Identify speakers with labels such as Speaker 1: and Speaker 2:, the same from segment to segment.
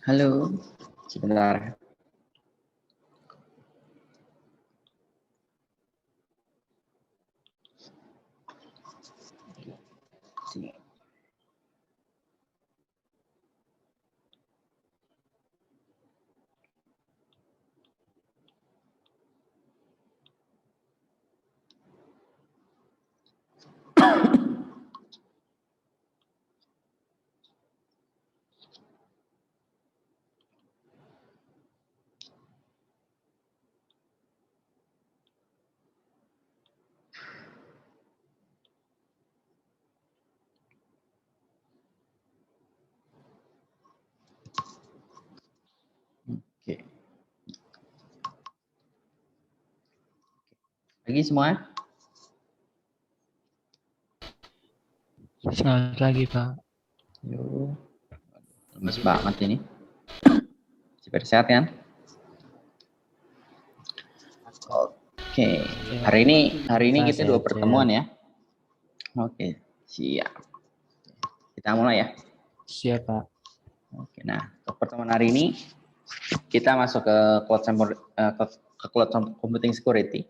Speaker 1: Halo, sebentar. Sini. Oke. Pagi semua.
Speaker 2: Selamat pagi, Pak.
Speaker 1: Yo, lemes banget ini. Super sehat kan? Oke, hari ini kita dua pertemuan ya. Oke, siap. Kita mulai ya.
Speaker 2: Siap, Pak.
Speaker 1: Oke, nah untuk pertemuan hari ini kita masuk ke cloud computing security.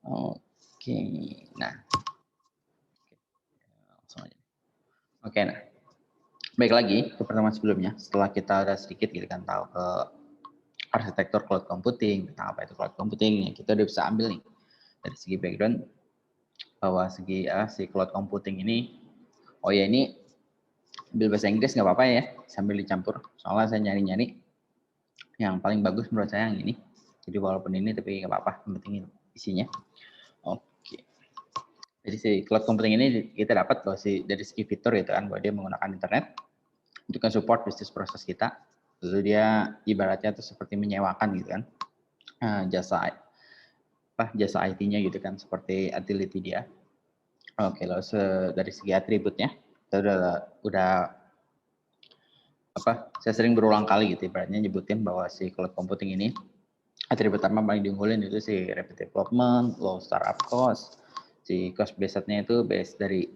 Speaker 1: Oke, nah, langsung aja. Oke, nah, baik lagi ke pertemuan sebelumnya. Setelah kita ada sedikit gitu kan tahu ke arsitektur cloud computing, tentang apa itu cloud computing, ya kita udah bisa ambil nih dari segi background bahwa si cloud computing ini, oh ya ini ambil bahasa Inggris nggak apa-apa ya, sambil dicampur. Soalnya saya nyari-nyari yang paling bagus menurut saya yang ini. Jadi walaupun ini tapi nggak apa-apa, yang penting isinya. Oke. Jadi si cloud computing ini kita dapat bahwa dari segi fitur gitu kan, bahwa dia menggunakan internet untuk support bisnis proses kita. Lalu dia ibaratnya itu seperti menyewakan gitu kan jasa IT-nya gitu kan, seperti utility dia. Oke, lalu dari segi atributnya kita udah saya sering berulang kali gitu ibaratnya nyebutin bahwa si cloud computing ini atribut utama paling diunggulin itu si rapid development, low startup cost, si cost based-nya itu based dari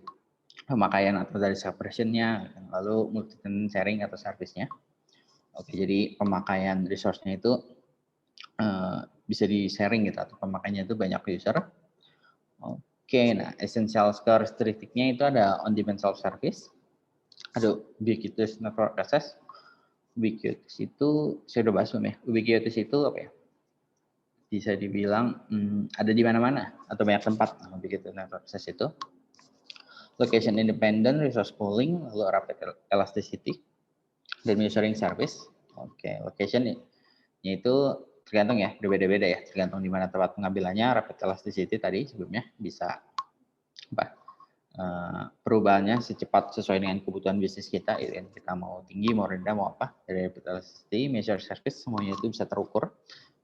Speaker 1: pemakaian atau dari separation-nya, lalu multi tenant sharing atau service-nya. Oke, jadi pemakaian resource-nya itu bisa di-sharing gitu atau pemakaiannya itu banyak user. Oke, nah essential characteristic-nya itu ada on-demand self-service, ada ubiquitous network access. Ubiquitous itu saya udah bahas belum ya? Ubiquitous itu apa ya? Bisa dibilang ada di mana-mana atau banyak tempat. Nah, ubiquitous network access itu. Location independent, resource pooling, lalu rapid elasticity, dan measuring service. Oke, location itu tergantung ya, berbeda-beda ya, tergantung di mana tempat pengambilannya. Rapid elasticity tadi sebelumnya bisa perubahannya secepat sesuai dengan kebutuhan bisnis kita. Kita mau tinggi, mau rendah, mau apa. Dari rapid elasticity, measure service, semuanya itu bisa terukur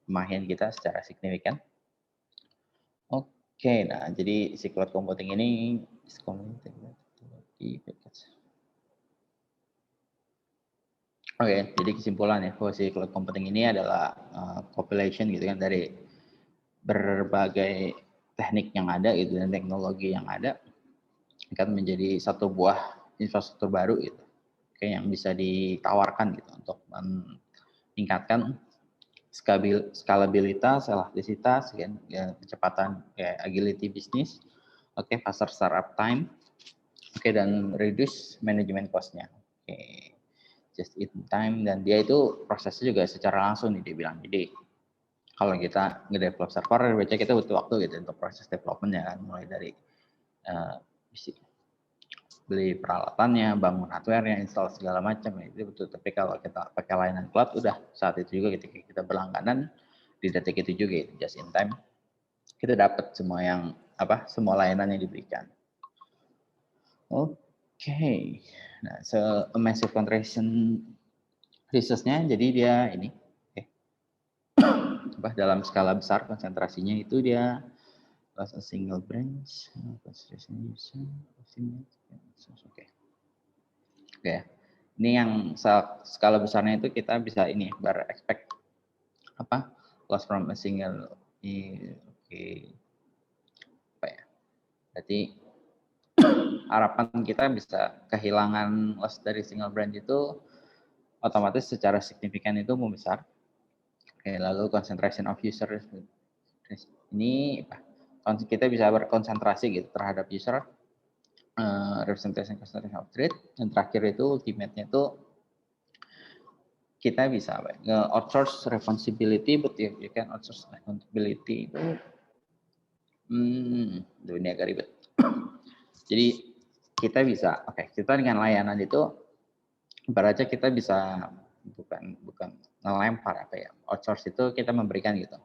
Speaker 1: pemakaian kita secara signifikan. Oke, nah jadi si cloud computing ini Oke, jadi kesimpulan ya, bahwa si cloud computing ini adalah compilation gitu kan dari berbagai teknik yang ada gitu dan teknologi yang ada kan menjadi satu buah infrastruktur baru gitu, yang bisa ditawarkan gitu untuk meningkatkan skalabilitas, elastisitas, ya, kecepatan, kayak agility bisnis, faster startup time, dan reduce management cost-nya. Just in time, dan dia itu prosesnya juga secara langsung nih dibilang. Jadi kalau kita nge-develop server, biasanya kita butuh waktu gitu untuk proses development-nya kan, mulai dari beli peralatannya, bangun hardware-nya, install segala macam ya, itu betul. Tapi kalau kita pakai layanan cloud, udah saat itu juga ketika kita berlangganan di detik itu juga itu just in time kita dapat semua semua layanan yang diberikan. Oke. Nah, massive contraction resource-nya jadi dia ini dalam skala besar konsentrasinya itu dia plus a single branch Oke. Ini yang skala besarnya itu kita bisa ini expect loss from a single Berarti harapan kita bisa kehilangan loss dari single branch itu otomatis secara signifikan itu membesar. Oke, lalu concentration of user ini kita bisa berkonsentrasi gitu terhadap user, representation concentration of trade, dan terakhir itu ultimate-nya itu kita bisa outsource responsibility, but you can outsource responsibility itu dunia agak ribet. Jadi kita bisa, kita dengan layanan itu ibaratnya kita bisa bukan ngelempar outsource itu kita memberikan gitu.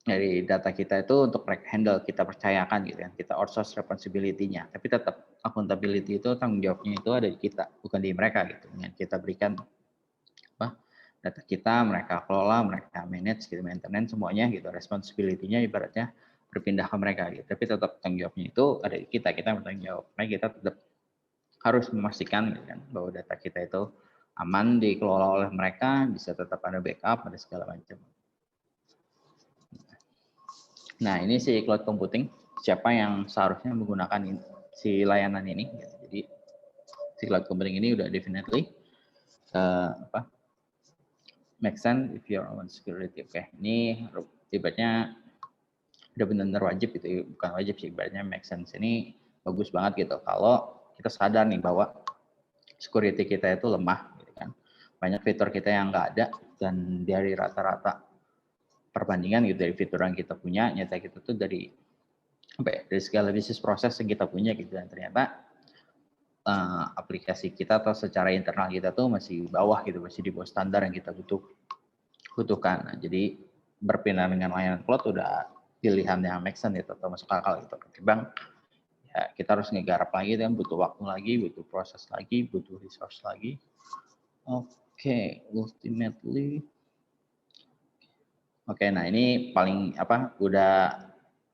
Speaker 1: Dari data kita itu untuk mereka handle, kita percayakan gitu ya, kita outsource responsibility-nya, tapi tetap accountability itu tanggung jawabnya itu ada di kita, bukan di mereka gitu. Yang kita berikan data kita, mereka kelola, mereka manage gitu, maintenance semuanya gitu, responsibility-nya ibaratnya berpindah ke mereka gitu, tapi tetap tanggung jawabnya itu ada di kita bertanggung jawab. Nah, kita tetap harus memastikan gitu kan, bahwa data kita itu aman dikelola oleh mereka, bisa tetap ada backup, ada segala macam. Nah, ini si cloud computing, siapa yang seharusnya menggunakan si layanan ini. Jadi, si cloud computing ini udah definitely make sense if you're on security. Ini ibaratnya udah benar-benar wajib gitu, bukan wajib sih, ibaratnya make sense. Ini bagus banget gitu, kalau kita sadar nih bahwa security kita itu lemah, gitu kan. Banyak fitur kita yang nggak ada, dan dari rata-rata perbandingan gitu dari fitur yang kita punya, nyata kita tuh dari segala bisnis proses yang kita punya gitu, dan ternyata aplikasi kita atau secara internal kita tuh masih bawah gitu, masih di bawah standar yang kita butuhkan. Nah, jadi berpindah dengan layanan cloud udah pilihan yang make sense gitu, atau masuk akal gitu. Ketimbang ya kita harus ngegarap lagi, dan butuh waktu lagi, butuh proses lagi, butuh resource lagi. Ultimately. Nah ini paling udah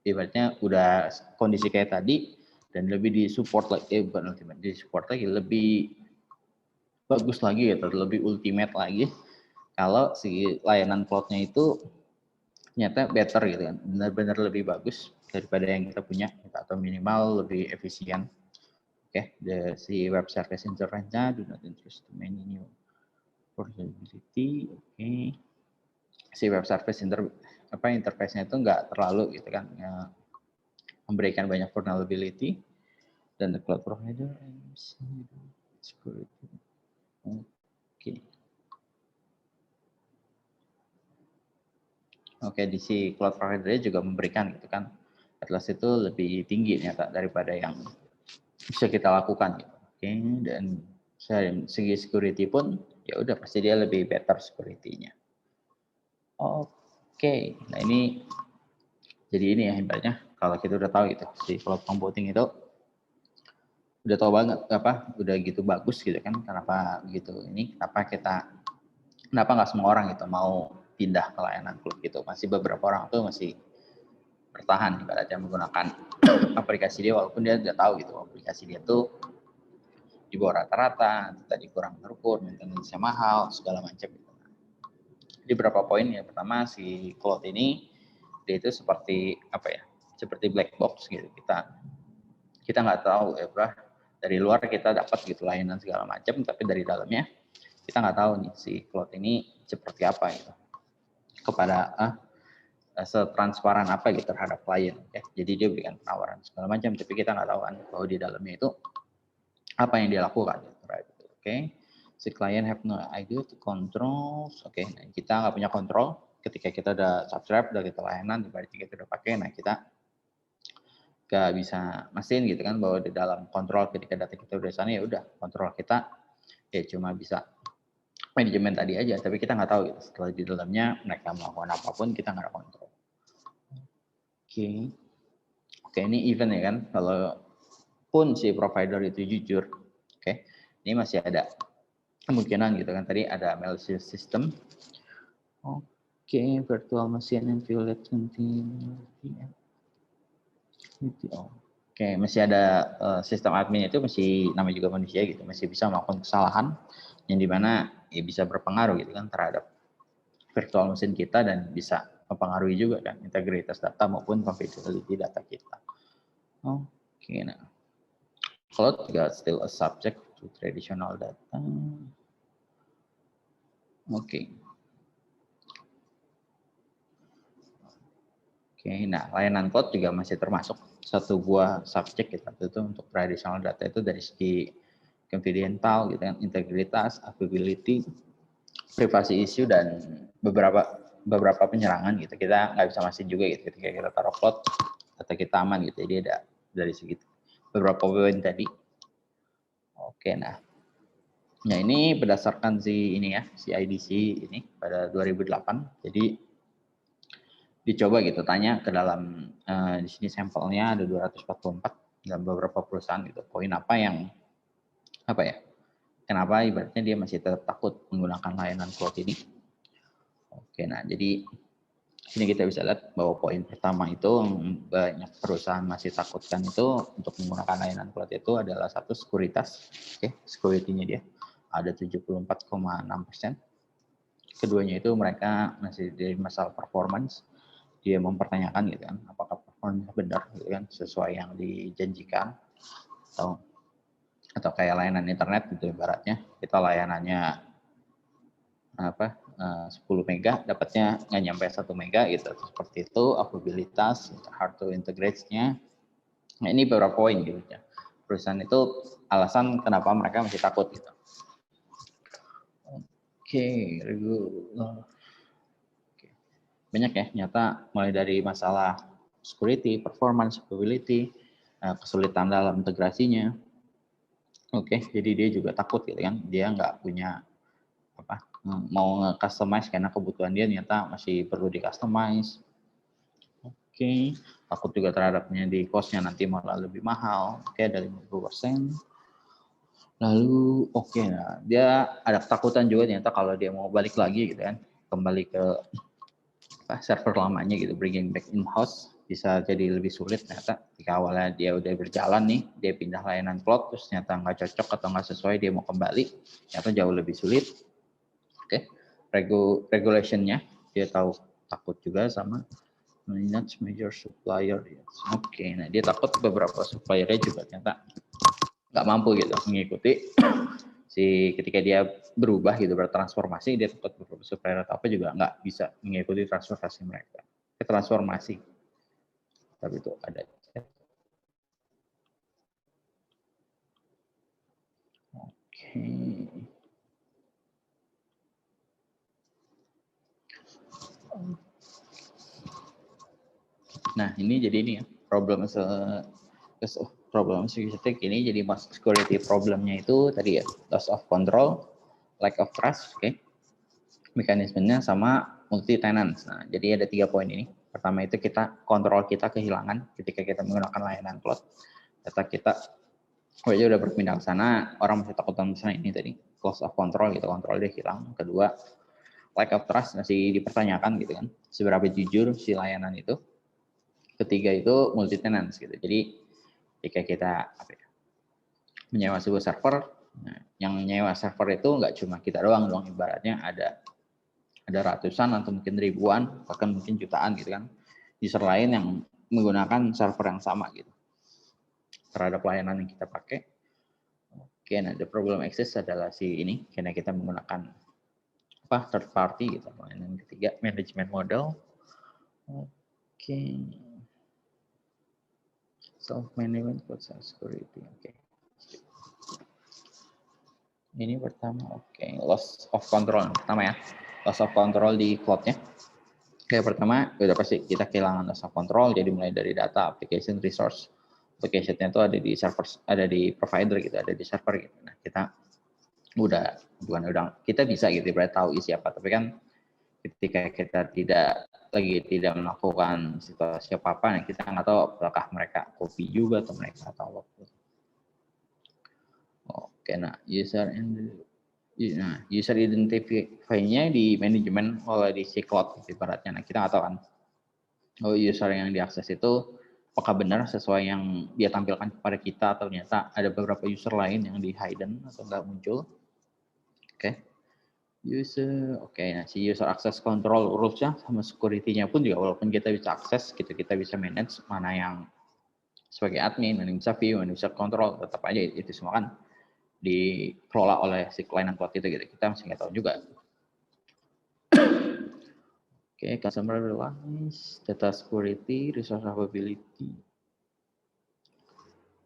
Speaker 1: ibaratnya udah kondisi kayak tadi, dan lebih disupport lagi, bukan ultimate, disupport lagi, lebih bagus lagi gitu, lebih ultimate lagi kalau si layanan cloud-nya itu ternyata better gitu kan, benar-benar lebih bagus daripada yang kita punya, atau minimal lebih efisien. Si web service interface-nya do not introduce many new portability. Si web service interface-nya itu nggak terlalu gitu kan, memberikan banyak vulnerability, dan the cloud provider security. Di si cloud provider juga memberikan gitu kan, Atlas itu lebih tinggi ternyata daripada yang bisa kita lakukan gitu. Dan segi security pun ya udah pasti dia lebih better security-nya. Nah ini jadi ini ya ibaratnya, kalau kita udah tahu gitu si cloud computing itu udah tahu banget udah gitu bagus gitu kan, kenapa gitu, ini kenapa nggak semua orang gitu mau pindah ke layanan cloud gitu. Masih beberapa orang tuh masih bertahan ibaratnya menggunakan aplikasi dia, walaupun dia udah tahu gitu aplikasi dia tuh di bawah rata-rata, tadi kurang terukur, maintenance-nya mahal, segala macam gitu. Jadi beberapa poin ya. Pertama, si cloud ini dia itu seperti seperti black box gitu. Kita nggak tahu dari luar kita dapat gitu layanan segala macam, tapi dari dalamnya kita nggak tahu nih si cloud ini seperti apa gitu, kepada setransparan apa gitu terhadap klien. Jadi dia berikan penawaran segala macam, tapi kita nggak tahu kan bahwa di dalamnya itu apa yang dia lakukan. Si klien have no idea to control. Nah, kita nggak punya kontrol ketika kita udah subscribe, udah kita layanan, berarti kita udah pakai. Nah, kita nggak bisa mastiin gitu kan bahwa di dalam kontrol ketika data kita udah sana, ya udah kontrol kita ya cuma bisa manajemen tadi aja, tapi kita nggak tahu gitu setelah di dalamnya mereka melakukan apapun, kita nggak ada kontrol. Ini even ya kan, kalau pun si provider itu jujur, ini masih ada kemungkinan gitu kan, tadi ada malicious system. Virtual machine and violate continuity. Masih ada sistem admin itu masih namanya juga manusia gitu, masih bisa melakukan kesalahan yang dimana ya bisa berpengaruh gitu kan terhadap virtual machine kita, dan bisa mempengaruhi juga kan integritas data maupun confidentiality data kita. Nah, cloud juga still a subject to traditional data. Oke. Oke, nah layanan cloud juga masih termasuk satu buah subjek gitu itu untuk traditional data itu dari segi confidential gitu kan, integritas, availability, privasi issue dan beberapa penyerangan gitu. Kita nggak bisa mastiin juga gitu ketika kita taruh cloud data kita aman gitu. Jadi ada dari segi beberapa poin tadi. Oke, nah ini berdasarkan si ini ya, si IDC ini pada 2008. Jadi dicoba gitu tanya ke dalam di sini sampelnya ada 244 dalam beberapa perusahaan gitu. Poin apa yang apa ya? Kenapa ibaratnya dia masih tetap takut menggunakan layanan cloud ini? Oke, nah jadi sini kita bisa lihat bahwa poin pertama itu banyak perusahaan masih takutkan itu untuk menggunakan layanan cloud itu adalah satu sekuritas. Oke, security-nya dia ada 74,6%. Keduanya itu mereka masih dari masalah performance, dia mempertanyakan gitu kan apakah performance benar gitu kan sesuai yang dijanjikan atau kayak layanan internet gitu ibaratnya kita layanannya 10 mega dapatnya nggak nyampe 1 mega gitu seperti itu availabilitas hard to integrate-nya. Nah ini beberapa poin gitu ya perusahaan itu alasan kenapa mereka masih takut gitu. Oke, banyak ya nyata mulai dari masalah security, performance, availability, kesulitan dalam integrasinya. Oke, jadi dia juga takut gitu kan, dia nggak punya mau nge-customize karena kebutuhan dia ternyata masih perlu di-customize. Oke, takut juga terhadapnya di cost-nya nanti malah lebih mahal. Oke, dari 50%. Lalu nah, dia ada ketakutan juga ternyata kalau dia mau balik lagi gitu kan, kembali ke server lamanya gitu, bringing back in-house bisa jadi lebih sulit ternyata ketika awalnya dia udah berjalan nih, dia pindah layanan cloud terus ternyata nggak cocok atau nggak sesuai dia mau kembali, ternyata jauh lebih sulit. Oke, regulation-nya dia tahu takut juga sama manage major supplier. Oke, nah dia takut beberapa suppliernya juga ternyata nggak mampu gitu mengikuti ketika dia berubah gitu bertransformasi dia takut beberapa supplier atau apa juga nggak bisa mengikuti transformasi mereka. Transformasi tapi itu ada. Oke. Nah ini jadi ini ya problem security ini jadi security problemnya itu tadi ya loss of control, lack of trust, oke. Mekanismenya sama multi tenant. Nah jadi ada 3 poin ini. Pertama itu kontrol kita kehilangan ketika kita menggunakan layanan cloud. Data kita aja udah berpindah ke sana, orang masih takut sama sana ini tadi loss of control gitu, kontrol dia hilang. Kedua, lack of trust masih dipertanyakan gitu kan, seberapa jujur si layanan itu. Ketiga itu multi tenants gitu. Jadi jika kita menyewa sebuah server, nah, yang nyewa server itu nggak cuma kita doang ibaratnya ada ratusan atau mungkin ribuan bahkan mungkin jutaan gitu kan user lain yang menggunakan server yang sama gitu terhadap layanan yang kita pakai. Oke, nah the problem exists adalah si ini karena kita menggunakan third party gitu. Layanan ketiga management model. Oke. Self management for security. Oke. Ini pertama, oke. Loss of control pertama ya. Loss of control di cloud-nya. Oke, pertama udah pasti kita kehilangan loss of control. Jadi mulai dari data, application, resource. Application-nya itu ada di server, ada di provider gitu, ada di server gitu. Nah, kita kita bisa gitu berarti tahu isi apa, tapi kan ketika kita tidak melakukan situasi apa-apa, nah kita nggak tahu apakah mereka copy juga atau mereka tahu. Oke, nah user identify-nya di manajemen oleh di si cloud ibaratnya. Nah, kita nggak tahu kan, user yang diakses itu apakah benar sesuai yang dia tampilkan kepada kita atau ternyata ada beberapa user lain yang di hidden atau nggak muncul. Oke. Nah si user access control rules-nya sama security-nya pun juga walaupun kita bisa akses, kita bisa manage mana yang sebagai admin, mana yang bisa view, mana yang bisa control, tetap aja itu semua kan dikelola oleh si layanan cloud itu gitu. Kita masih nggak tahu juga Oke, customer reliance, data security, resource availability.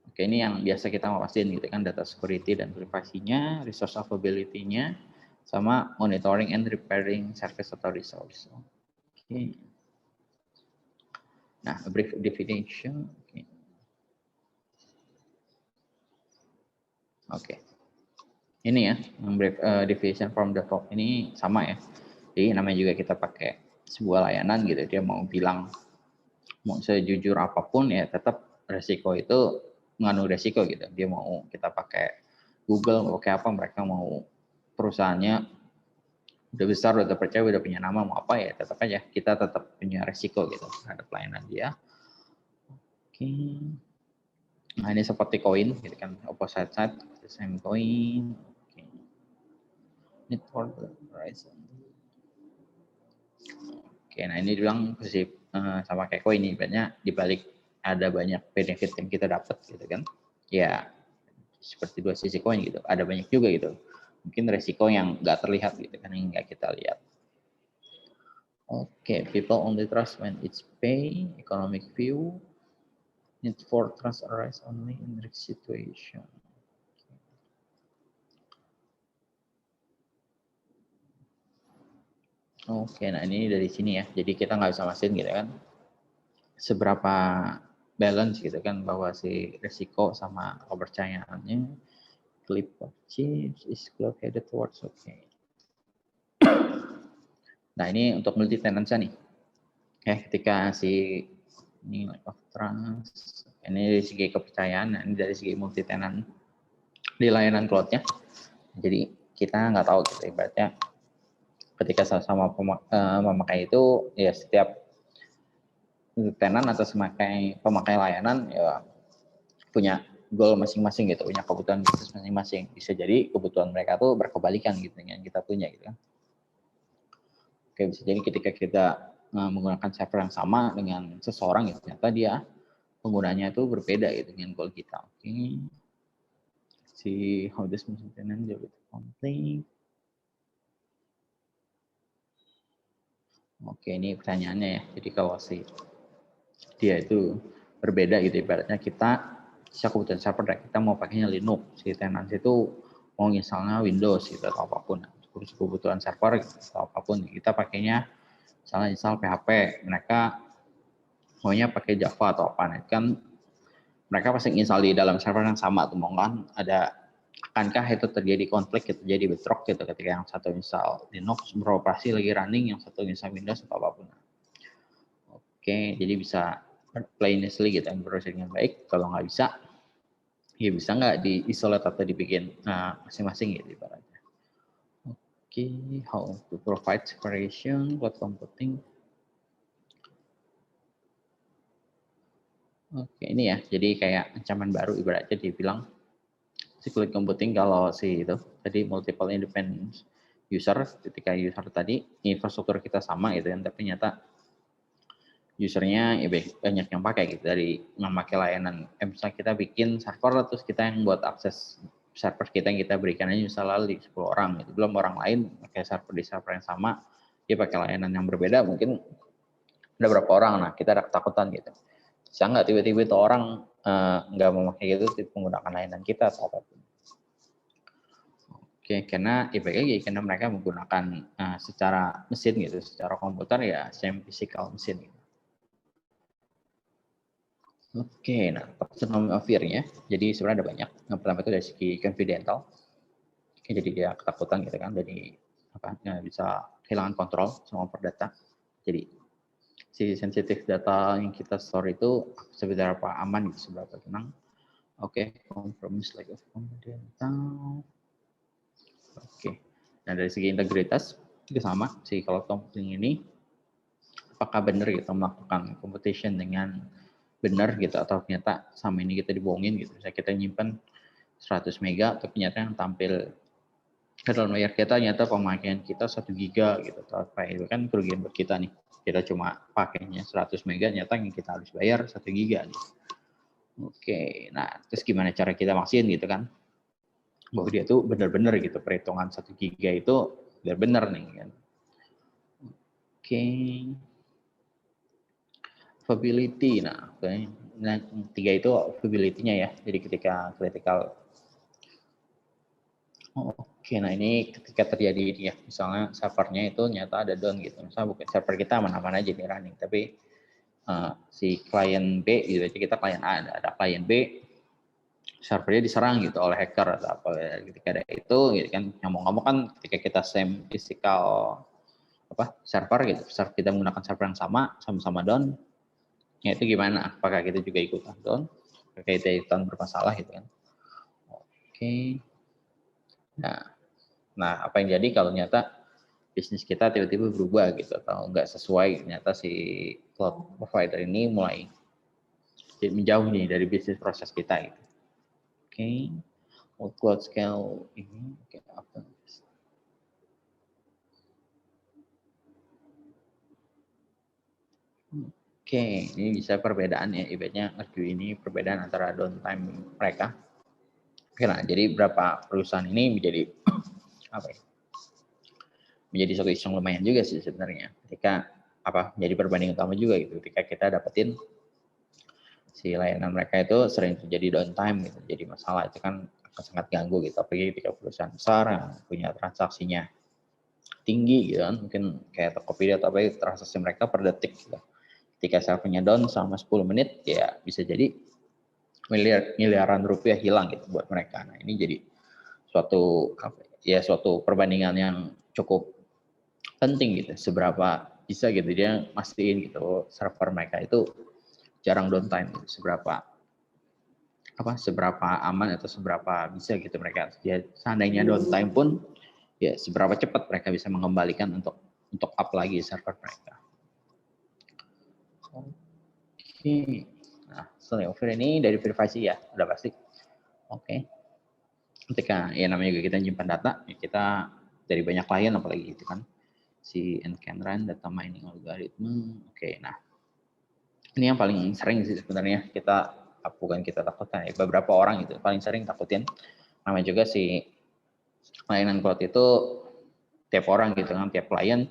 Speaker 1: Oke, ini yang biasa kita mau pastiin gitu kan, data security dan privasinya, resource availability-nya, sama monitoring and repairing service atau resource. Oke. Nah, a brief definition. Oke. Ini ya, brief definition from the top ini sama ya. Jadi namanya juga kita pakai sebuah layanan gitu, dia mau bilang mau sejujur apapun ya tetap resiko itu mengandung resiko gitu. Dia mau kita pakai Google, mau pakai apa, mereka mau perusahaannya udah besar, udah terpercaya, udah punya nama, mau apa ya tetap aja kita tetap punya resiko gitu terhadap pelayanan dia. Oke. Nah ini seperti koin gitu kan, opposite side, the same coin. Oke. Need for the horizon. Oke, nah ini bilang posisi sama kayak koin ini, banyak dibalik ada banyak benefit yang kita dapat gitu kan. Ya seperti dua sisi koin gitu, ada banyak juga gitu. Mungkin resiko yang nggak terlihat gitu kan, yang nggak kita lihat. Oke, people only trust when it's pay, economic view, need for trust arise only in risk situation. Oke, nah ini dari sini ya. Jadi kita nggak bisa mastiin gitu kan seberapa balance gitu kan bahwa si risiko sama kepercayaannya. Clip of chips is located towards okay. Nah ini untuk multi tenancy nih. Ketika si ini of trust, ini dari segi kepercayaan, nah ini dari segi multi tenant di layanan cloud-nya. Jadi kita nggak tahu gitu ibaratnya ketika sama-sama memakai itu ya setiap tenan atau pemakai layanan ya punya goal masing-masing gitu, punya kebutuhan bisnis masing-masing. Bisa jadi kebutuhan mereka tuh berkebalikan gitu dengan kita punya gitu kan. Oke, bisa jadi ketika kita menggunakan server yang sama dengan seseorang gitu, ternyata dia penggunanya itu berbeda gitu dengan goal kita. Oke. Si how this tenant jadi conflict. Oke, ini pertanyaannya ya. Jadi kalau si dia itu berbeda gitu, ibaratnya kita kebutuhan server kita mau pakainya Linux, si tenant itu mau misalnya Windows gitu atau apapun. Terus kebutuhan server gitu, atau apapun kita pakainya misalnya install PHP, mereka maunya pakai Java atau apa. Nah, kan mereka pasti install di dalam server yang sama tuh, mau kan ada akankah itu terjadi konflik, itu terjadi bentrok gitu ketika yang satu install Linux beroperasi lagi running, yang satu install Windows atau apapun. Oke, jadi bisa play nicely gitu, beroperasi dengan baik. Kalau nggak bisa, ya bisa nggak diisolate atau dibikin masing-masing gitu ibaratnya. Oke, how to provide separation, cloud computing. Oke, ini ya, jadi kayak ancaman baru ibaratnya dibilang si cloud computing kalau si itu tadi multiple independent user, ketika user tadi infrastruktur kita sama gitu kan, tapi ternyata usernya ya banyak yang pakai gitu dari memakai layanan. Misalnya kita bikin server terus kita yang buat akses server kita yang kita berikan aja misalnya di 10 orang gitu. Belum orang lain pakai server di server yang sama, dia pakai layanan yang berbeda, mungkin ada berapa orang. Nah, kita ada ketakutan gitu. Bisa nggak tiba-tiba itu orang nggak memakai gitu menggunakan layanan kita atau apapun. Oke, karena karena mereka menggunakan secara mesin gitu, secara komputer ya same physical mesin gitu. Oke, nah taxonomy of fear-nya, jadi sebenarnya ada banyak. Yang pertama itu dari segi confidential, jadi dia ketakutan gitu kan, jadi bisa kehilangan kontrol sama data. Jadi si sensitif data yang kita store itu seberapa aman, gitu, seberapa tenang. Oke, compromise like of confidential. Oke, nah dari segi integritas itu sama si cloud computing ini, apakah benar gitu melakukan competition dengan benar gitu atau ternyata sama ini kita dibohongin gitu. Misalnya kita nyimpan 100 mega tapi ternyata yang tampil ke dalam layar kita ternyata pemakaian kita 1 giga gitu atau apa, itu kan kerugian buat kita nih. Kita cuma pakainya 100 mega ternyata yang kita harus bayar 1 giga nih. Oke, nah terus gimana cara kita maksiin gitu kan? Bahwa dia tuh benar-benar gitu perhitungan 1 giga itu benar-benar nih kan. Vulnerability. Nah, nah, 3 itu vulnerability-nya ya. Jadi ketika critical. Nah ini ketika terjadi ini ya, misalnya servernya itu nyata ada down gitu. Misalnya bukan server kita aman-aman aja nih running, tapi si klien B gitu aja, kita klien A, ada klien B, servernya diserang gitu oleh hacker atau apa. Ketika ada itu, gitu kan, ngomong-ngomong kan ketika kita same physical server gitu, kita menggunakan server yang sama-sama down, ya itu gimana? Apakah kita juga ikutan down? Apakah kita ikutan bermasalah gitu kan? Nah, apa yang jadi kalau nyata bisnis kita tiba-tiba berubah gitu atau nggak sesuai, ternyata si cloud provider ini mulai menjauh nih dari bisnis proses kita gitu. Cloud scale ini apa? Ini bisa perbedaan ya, ibaratnya nge-queue ini perbedaan antara downtime mereka. Nah, jadi berapa perusahaan ini menjadi apa ya? Menjadi satu isu lumayan juga sih sebenarnya. Ketika menjadi perbandingan utama juga gitu. Ketika kita dapetin si layanan mereka itu sering terjadi downtime gitu. Jadi masalah itu kan akan sangat ganggu gitu. Apalagi ketika perusahaan besar yang punya transaksinya tinggi gitu kan. Mungkin kayak Tokopedia atau apa, transaksi mereka per detik gitu. Ketika servernya down selama 10 menit, ya bisa jadi miliaran rupiah hilang gitu buat mereka. Nah ini jadi suatu perbandingan yang cukup penting gitu. Seberapa bisa gitu dia mastiin gitu server mereka itu jarang downtime gitu. Seberapa aman atau seberapa bisa gitu mereka. Ya, seandainya downtime pun ya seberapa cepat mereka bisa mengembalikan untuk up lagi server mereka. Nah, over ini dari privasi ya, udah pasti. Ketika ya namanya juga kita nyimpan data, ya kita dari banyak klien apalagi gitu kan. Si can run data mining algorithm. Nah. Ini yang paling sering sih sebenarnya kita takutkan ya. Beberapa orang itu paling sering takutin. Namanya juga si layanan cloud itu tiap orang gitu kan, tiap klien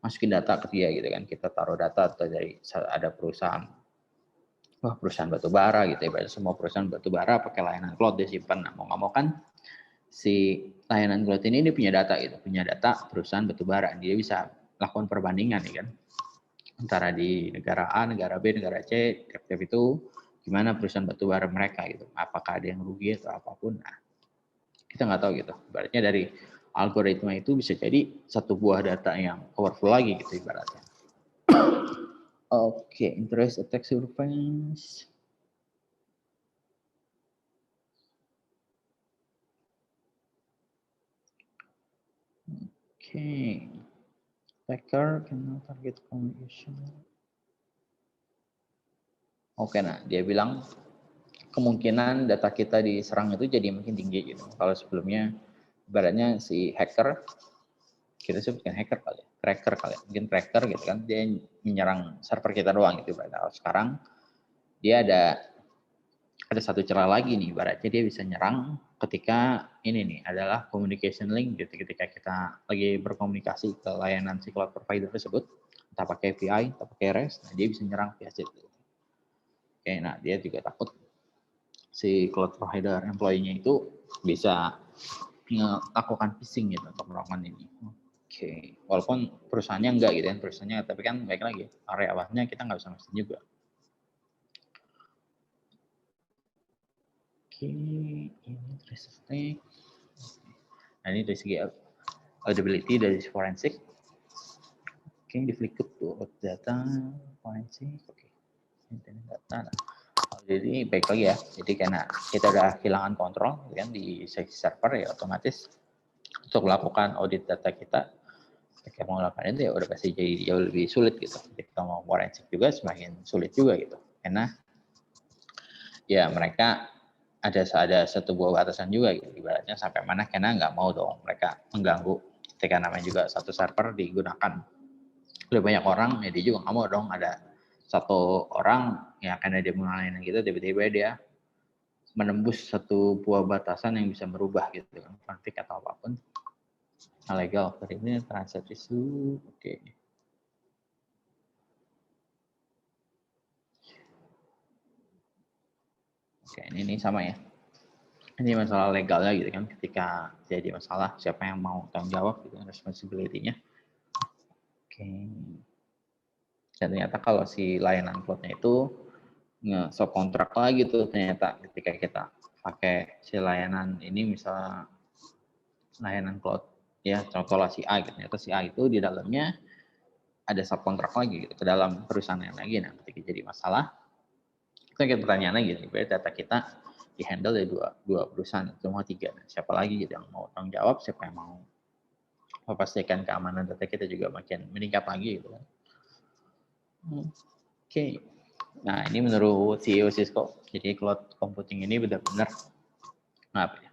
Speaker 1: masukin data ke dia gitu kan. Kita taruh data atau dari ada perusahaan batu bara gitu ya, semua perusahaan batu bara pakai layanan cloud dia simpan. Nah, mau nggak mau kan si layanan cloud ini dia punya data perusahaan batu bara, dia bisa lakukan perbandingan ya kan, antara di negara A, negara B, negara C, tiap-tiap itu gimana perusahaan batu bara mereka gitu, apakah ada yang rugi atau apapun. Nah, kita nggak tahu gitu. Ibaratnya dari algoritma itu bisa jadi satu buah data yang powerful lagi gitu ibaratnya. Interest attack surveillance. Attacker cannot target communication. Nah dia bilang kemungkinan data kita diserang itu jadi makin tinggi gitu. Kalau sebelumnya ibaratnya si hacker, kita sebutkan hacker kali ya, cracker kali ya, mungkin cracker gitu kan, dia menyerang server kita doang gitu. Kalau sekarang dia ada satu celah lagi nih, ibaratnya dia bisa nyerang ketika ini nih adalah communication link gitu, ketika kita lagi berkomunikasi ke layanan si cloud provider tersebut, entah pakai API, entah pakai REST, nah dia bisa nyerang via situ. Nah dia juga takut si cloud provider employee-nya itu bisa melakukan phishing gitu untuk melakukan ini. Walaupun perusahaannya enggak gitu kan, perusahaannya, tapi kan baik lagi area awalnya kita nggak bisa mastiin juga. Ini resistek. Nah ini dari segi auditability dari forensik. Di Flickr tuh data forensik. Data. Jadi baik lagi ya. Jadi karena kita udah kehilangan kontrol kan di sesi server, ya otomatis untuk melakukan audit data kita, ketika mau melakukan itu ya udah pasti jadi jauh lebih sulit gitu. Kita mau forensik juga semakin sulit juga gitu. Karena ya mereka ada satu buah batasan juga gitu, ibaratnya sampai mana, karena nggak mau dong mereka mengganggu ketika namanya juga satu server digunakan oleh banyak orang, ya dia juga nggak mau dong ada satu orang ya karena dia mengalami gitu tiba-tiba dia menembus satu buah batasan yang bisa merubah gitu kan, konflik atau apapun. Legal ini transaksi isu. Oke, ini sama ya. Ini masalah legalnya gitu kan, ketika jadi masalah siapa yang mau tanggung jawab gitu, responsibility-nya. Oke. Dan ternyata kalau si layanan cloud-nya itu nge-sub kontrak lagi tuh ternyata ketika kita pakai si layanan ini, misalnya layanan cloud ya, contohlah si A gitu, ternyata si A itu di dalamnya ada subkontrak lagi gitu ke dalam perusahaan yang lagi. Nah, ketika jadi masalah, kita pertanyaan lagi, berarti data kita di-handle dari dua perusahaan, semua tiga. Nah, siapa lagi gitu yang mau tanggung jawab, siapa yang mau memastikan keamanan data kita juga makin meningkat lagi gitu kan. Oke. Nah, ini menurut CEO Cisco, jadi cloud computing ini benar-benar apa ya,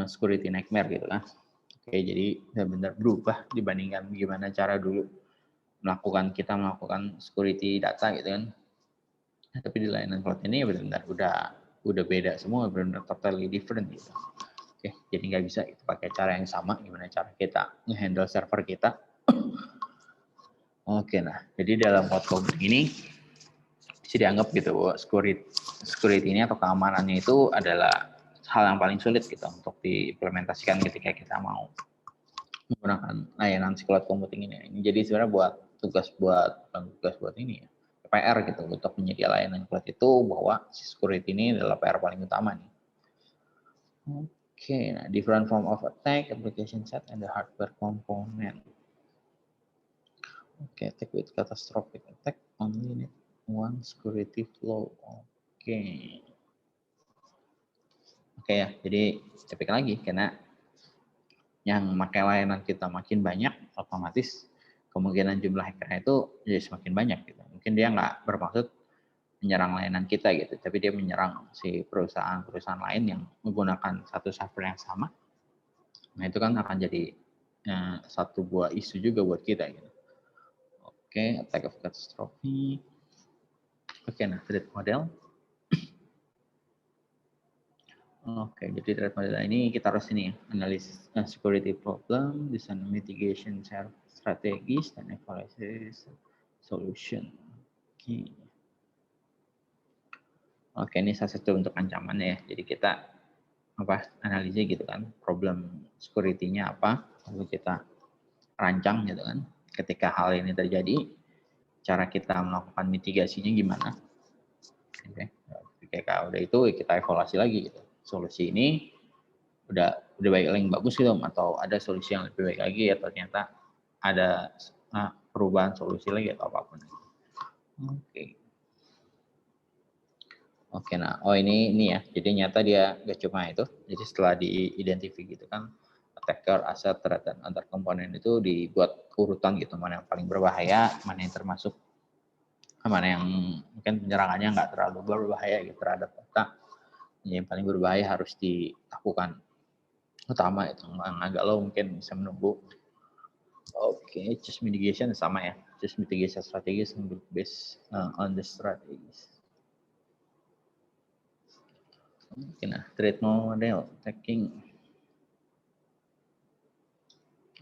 Speaker 1: security nightmare gitu kan. Oke, jadi benar-benar berubah dibandingkan gimana cara dulu kita melakukan security data gitu kan. Nah, tapi di layanan cloud ini benar-benar udah beda semua, benar-benar totally different gitu. Oke, jadi nggak bisa itu pakai cara yang sama, gimana cara kita nge-handle server kita. Oke, nah, jadi dalam cloud computing ini bisa dianggap gitu bahwa security ini atau keamanannya itu adalah hal yang paling sulit gitu untuk diimplementasikan ketika kita mau menggunakan layanan si cloud computing ini. Jadi sebenarnya tugas buat ini ya, PR gitu untuk menyedia layanan cloud itu, bahwa si security ini adalah PR paling utama nih. Oke, nah different form of attack, application set, and the hardware component. Oke, attack with catastrophic attack only need one security flow. Oke. Oke ya, jadi cepet lagi karena yang pakai layanan kita makin banyak, otomatis kemungkinan jumlah hackernya itu jadi semakin banyak gitu. Mungkin dia nggak bermaksud menyerang layanan kita gitu, tapi dia menyerang si perusahaan-perusahaan lain yang menggunakan satu server yang sama. Nah, itu kan akan jadi satu buah isu juga buat kita gitu. Oke, attack of catastrophe. Oke, nah threat model. Oke, jadi threat model ini kita harus ini analisis security problem, design mitigation strategies, dan evaluasi solution. Oke. Oke, ini salah satu untuk ancaman ya. Jadi kita analisis gitu kan, problem security-nya apa, lalu kita rancang gitu kan. Ketika hal ini terjadi, cara kita melakukan mitigasinya gimana. Oke. Ketika udah itu kita evaluasi lagi gitu. Solusi ini udah baik yang bagus gitu, atau ada solusi yang lebih baik lagi, atau ternyata ada perubahan solusi lagi atau apapun. Oke. Oke, nah, ini ya. Jadi nyata dia gak cuma itu. Jadi setelah diidentifikasi gitu kan, attacker, asset, threat, dan antar komponen itu dibuat urutan gitu, mana yang paling berbahaya, mana yang termasuk, mana yang mungkin penyerangannya nggak terlalu berbahaya gitu terhadap data. Yang paling berbahaya harus dilakukan utama itu, yang agak low mungkin bisa menunggu. Oke, just mitigation sama ya. Just mitigation strategies based on the strategies. Oke, nah, threat model attacking.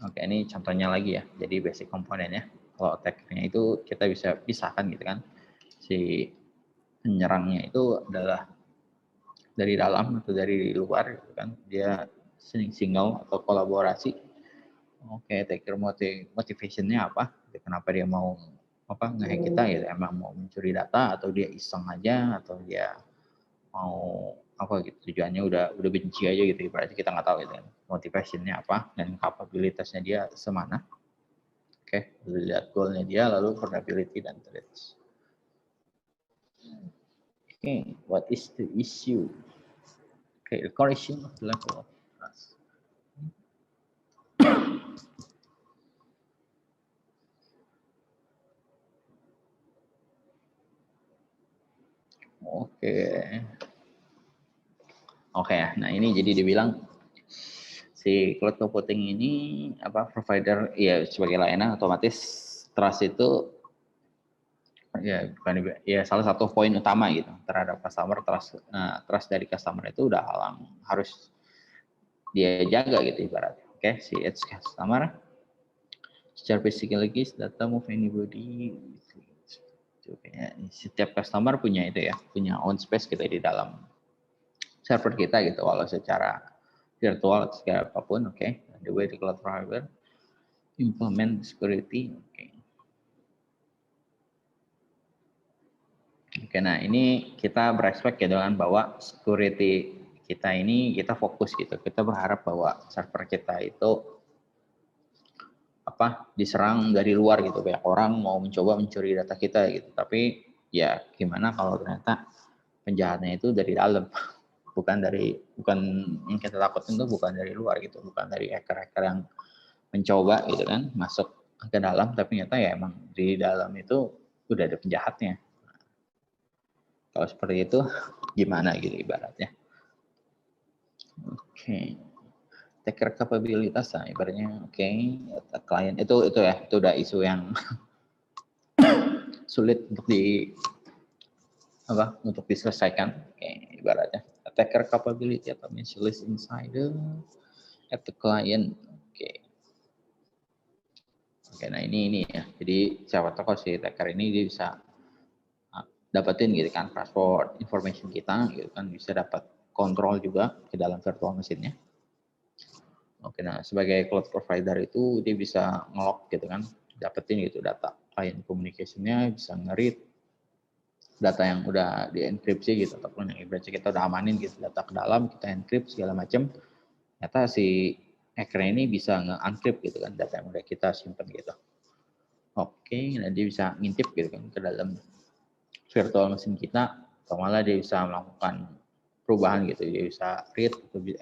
Speaker 1: Oke, ini contohnya lagi ya. Jadi basic komponennya. Kalau attackernya itu kita bisa pisahkan gitu kan. Si penyerangnya itu adalah dari dalam atau dari luar gitu kan. Dia single atau kolaborasi. Oke, attacker motivation-nya apa? Kenapa dia mau nge-hack kita gitu? Emang mau mencuri data, atau dia iseng aja, atau dia mau gitu, tujuannya udah benci aja gitu, berarti kita nggak tahu gitu kan motivasinya apa dan kapabilitasnya dia semana. Oke, lihat goalnya dia, lalu vulnerability dan threats. Oke, what is the issue? Oke, the correction of the level of trust. Oke, nah ini jadi dibilang si cloud computing ini provider ya sebagai layanan, otomatis trust itu ya salah satu poin utama gitu terhadap customer. Trust dari customer itu udah hal yang harus dia jaga gitu ibaratnya. Oke, si edge customer secara psikologis data move anybody. Setiap customer punya itu ya, punya own space kita di dalam server kita gitu, walau secara virtual segala apapun. Oke. The way the cloud provider implement security. Oke, nah ini kita berespek gitu kan bahwa security kita ini kita fokus gitu. Kita berharap bahwa server kita itu diserang dari luar gitu. Banyak orang mau mencoba mencuri data kita gitu. Tapi ya gimana kalau ternyata penjahatnya itu dari dalam, bukan yang kita takutin itu bukan dari luar gitu, bukan dari hacker-hacker yang mencoba gitu kan masuk ke dalam, tapi ternyata ya emang di dalam itu udah ada penjahatnya. Kalau seperti itu gimana gitu ibaratnya. Oke. Taker capabilitas, nah ibaratnya klien itu ya, itu udah isu yang sulit untuk diselesaikan. Ibaratnya attacker capability atau merciless insider at the client. Oke, nah ini ya. Jadi siapa tahu kalau si attacker ini dia bisa dapetin gitu kan password information kita gitu kan, bisa dapat kontrol juga ke dalam virtual mesinnya. Oke, nah sebagai cloud provider itu dia bisa nge-lock gitu kan, dapetin gitu data client communication-nya, bisa nge-read data yang udah dienkripsi gitu, ataupun yang ibaratnya kita udah amanin gitu data ke dalam, kita encrypt segala macam. Ternyata si hacker ini bisa nge-uncrypt gitu kan data yang udah kita simpan gitu. Oke, nah dia bisa ngintip gitu kan ke dalam virtual mesin kita, atau malah dia bisa melakukan perubahan gitu, dia bisa read,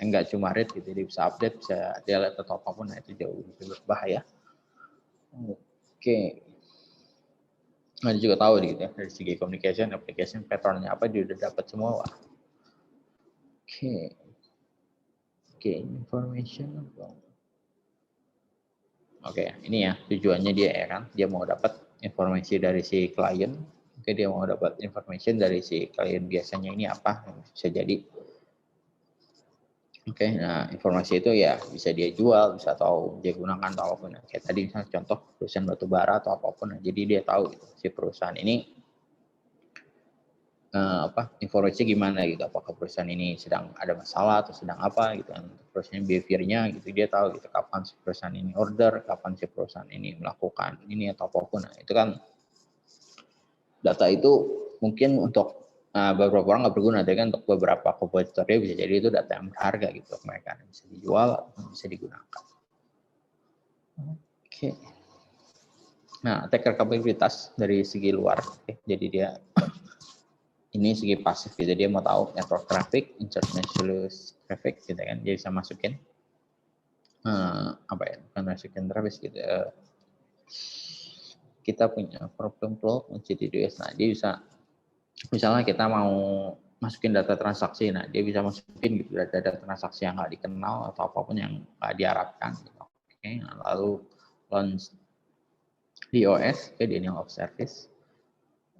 Speaker 1: enggak cuma read gitu, dia bisa update, bisa delete atau apapun. Nah itu jauh lebih berbahaya. Oke. Nah, dia juga tahu gitu ya, dari segi communication, application, pattern-nya apa, dia udah dapat semua. Oke, information. Oke, ini ya tujuannya dia ya kan, dia mau dapat informasi dari si klien. Oke, dia mau dapat information dari si klien biasanya ini apa, bisa jadi. Oke, nah informasi itu ya bisa dia jual, bisa atau dia gunakan atau apapun. Kayak tadi misalnya contoh perusahaan batu bara atau apapun. Jadi dia tahu gitu, si perusahaan ini informasi gimana gitu. Apakah perusahaan ini sedang ada masalah atau sedang apa gitu kan. Perusahaan behavior-nya gitu, dia tahu gitu kapan si perusahaan ini order, kapan si perusahaan ini melakukan ini atau apapun. Nah, itu kan data itu mungkin untuk beberapa orang nggak berguna, tapi kan untuk beberapa kompetitor dia bisa jadi itu data yang berharga gitu mereka, bisa dijual atau bisa digunakan. Oke. Nah, attacker kapabilitas dari segi luar, jadi dia ini segi pasif gitu, dia mau tahu network traffic, insert malicious traffic gitu kan, dia bisa masukin bukan masukin traffic gitu. Kita punya problem flow jadi DDoS. Nah, dia bisa misalnya kita mau masukin data transaksi, nah dia bisa masukin gitu data transaksi yang nggak dikenal atau apapun yang nggak diharapkan. Oke, lalu launch DOS, denial of service.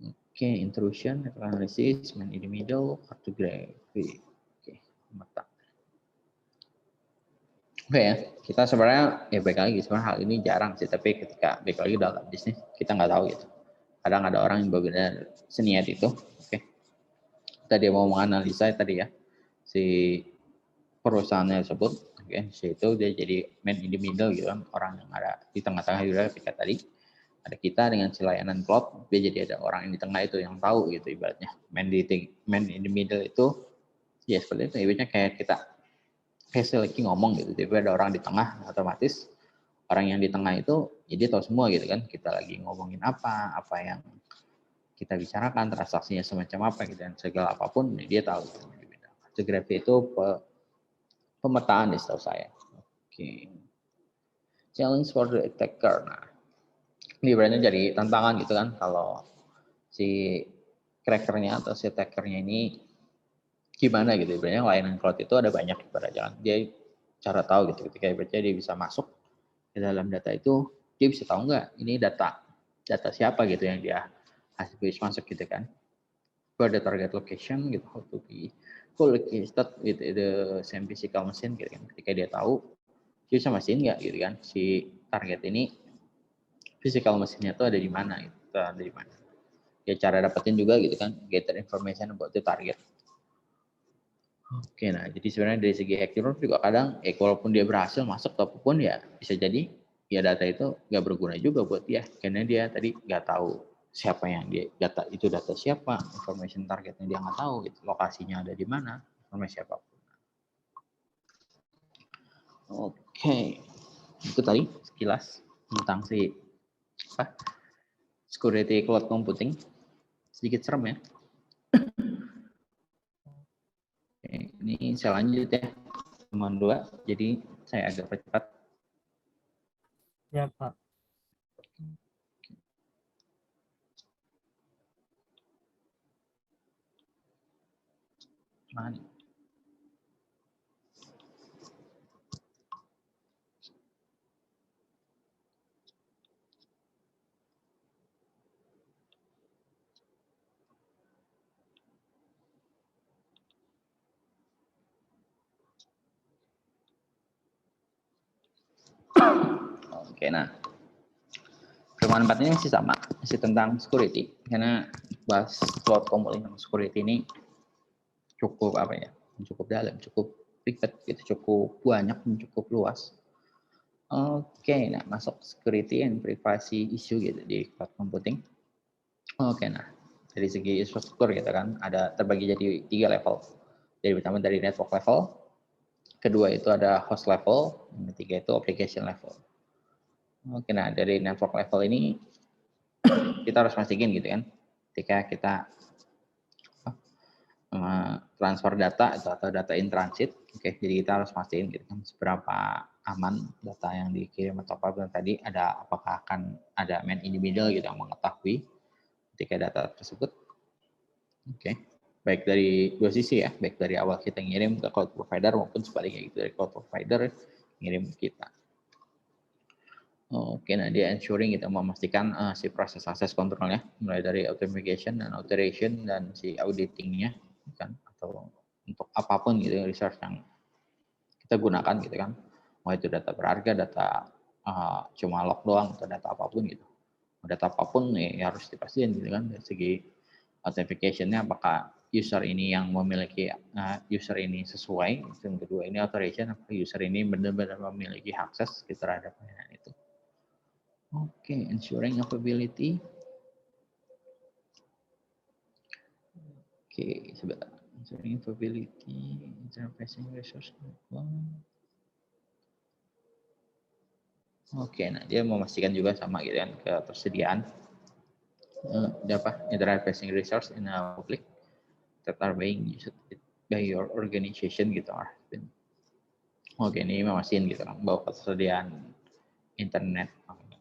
Speaker 1: Oke, intrusion, analysis, man in the middle, cartography. Mata. Oke ya, kita sebenarnya ya baik lagi sebenarnya hal ini jarang sih, tapi ketika baik lagi dalam bisnis kita nggak tahu gitu. Kadang ada orang yang benar-benar seniat itu. Oke. Tadi mau menganalisa tadi ya si perusahaannya tersebut, itu dia jadi man in the middle gitu kan, orang yang ada di tengah-tengah juga ketika tadi ada kita dengan si layanan cloud, dia jadi ada orang yang di tengah itu yang tahu gitu ibaratnya. Man in the middle itu ya seperti itu, ibaratnya kayak kita lagi ngomong gitu, tapi ada orang di tengah, otomatis orang yang di tengah itu jadi tahu semua gitu kan, kita lagi ngomongin apa yang kita bicarakan, transaksinya semacam apa gitu, dan segala apapun dia tahu. Cartography itu pemetaan nih setahu saya. Oke. Challenge for the attacker. Nah, ini berarti jadi tantangan gitu kan, kalau si crackernya atau si attackernya ini gimana gitu. Sebenarnya layanan cloud itu ada banyak pada jalan. Dia cara tahu gitu ketika dia bisa masuk ke dalam data itu, dia bisa tahu nggak ini data siapa gitu yang dia habis masuk gitu kan. For the target location gitu, how to be collocated with the same physical machine gitu kan. Ketika dia tahu, dia bisa mastiin nggak gitu kan si target ini physical mesinnya itu ada di mana gitu, ada di mana. ya cara dapetin juga gitu kan, gather information about the target. Oke, nah jadi sebenarnya dari segi hacking juga kadang, walaupun dia berhasil masuk ke apapun ya bisa jadi ya data itu nggak berguna juga buat dia, karena dia tadi nggak tahu siapa yang dia data siapa, information targetnya dia nggak tahu, gitu, lokasinya ada di mana, informasi apapun. Oke, itu tadi sekilas tentang si security cloud computing, sedikit serem ya. Oke, ini saya lanjut ya, teman 2, jadi saya agak percepat.
Speaker 2: Ya, Pak.
Speaker 1: Mana? Oke, nah pertemuan 4 ini masih sama, masih tentang security, karena bahas cloud computing dan security ini cukup apa ya, cukup dalam, cukup ribet, gitu, cukup banyak, cukup luas. Oke, nah masuk security and privacy issue gitu di cloud computing. Oke, nah dari segi infrastruktur gitu kan, ada terbagi jadi 3 level. Jadi pertama dari network level, kedua itu ada host level, yang ketiga itu application level. Oke, nah dari network level ini kita harus mastiin gitu kan, ketika kita transfer data atau data in transit, oke, jadi kita harus mastiin gitu kan seberapa aman data yang dikirim atau apa tadi, apakah akan ada man in the middle gitu yang mengetahui ketika data tersebut. Oke, baik dari dua sisi ya, baik dari awal kita ngirim ke cloud provider maupun sebaliknya gitu, dari cloud provider ngirim ke kita. Oke, nah dia ensuring kita memastikan si proses akses kontrolnya, mulai dari authentication dan authorization dan si auditingnya, kan, atau untuk apapun gitu resource yang kita gunakan gitu kan, mau itu data berharga, data cuma log doang atau data apapun gitu, data apapun ya harus dipastikan gitu kan dari segi authentication-nya, apakah user ini yang memiliki user ini sesuai, yang kedua ini authorization, apakah user ini benar-benar memiliki akses terhadap layanan itu. Oke, ensuring availability. Oke, sebentar. Ensuring availability, interfacing resource. Oke, nah dia memastikan juga sama gitu kan ketersediaan interfacing resource in a public that are being used by your organization gitu. Oke, ini memastikan gitu kan bahwa ketersediaan internet,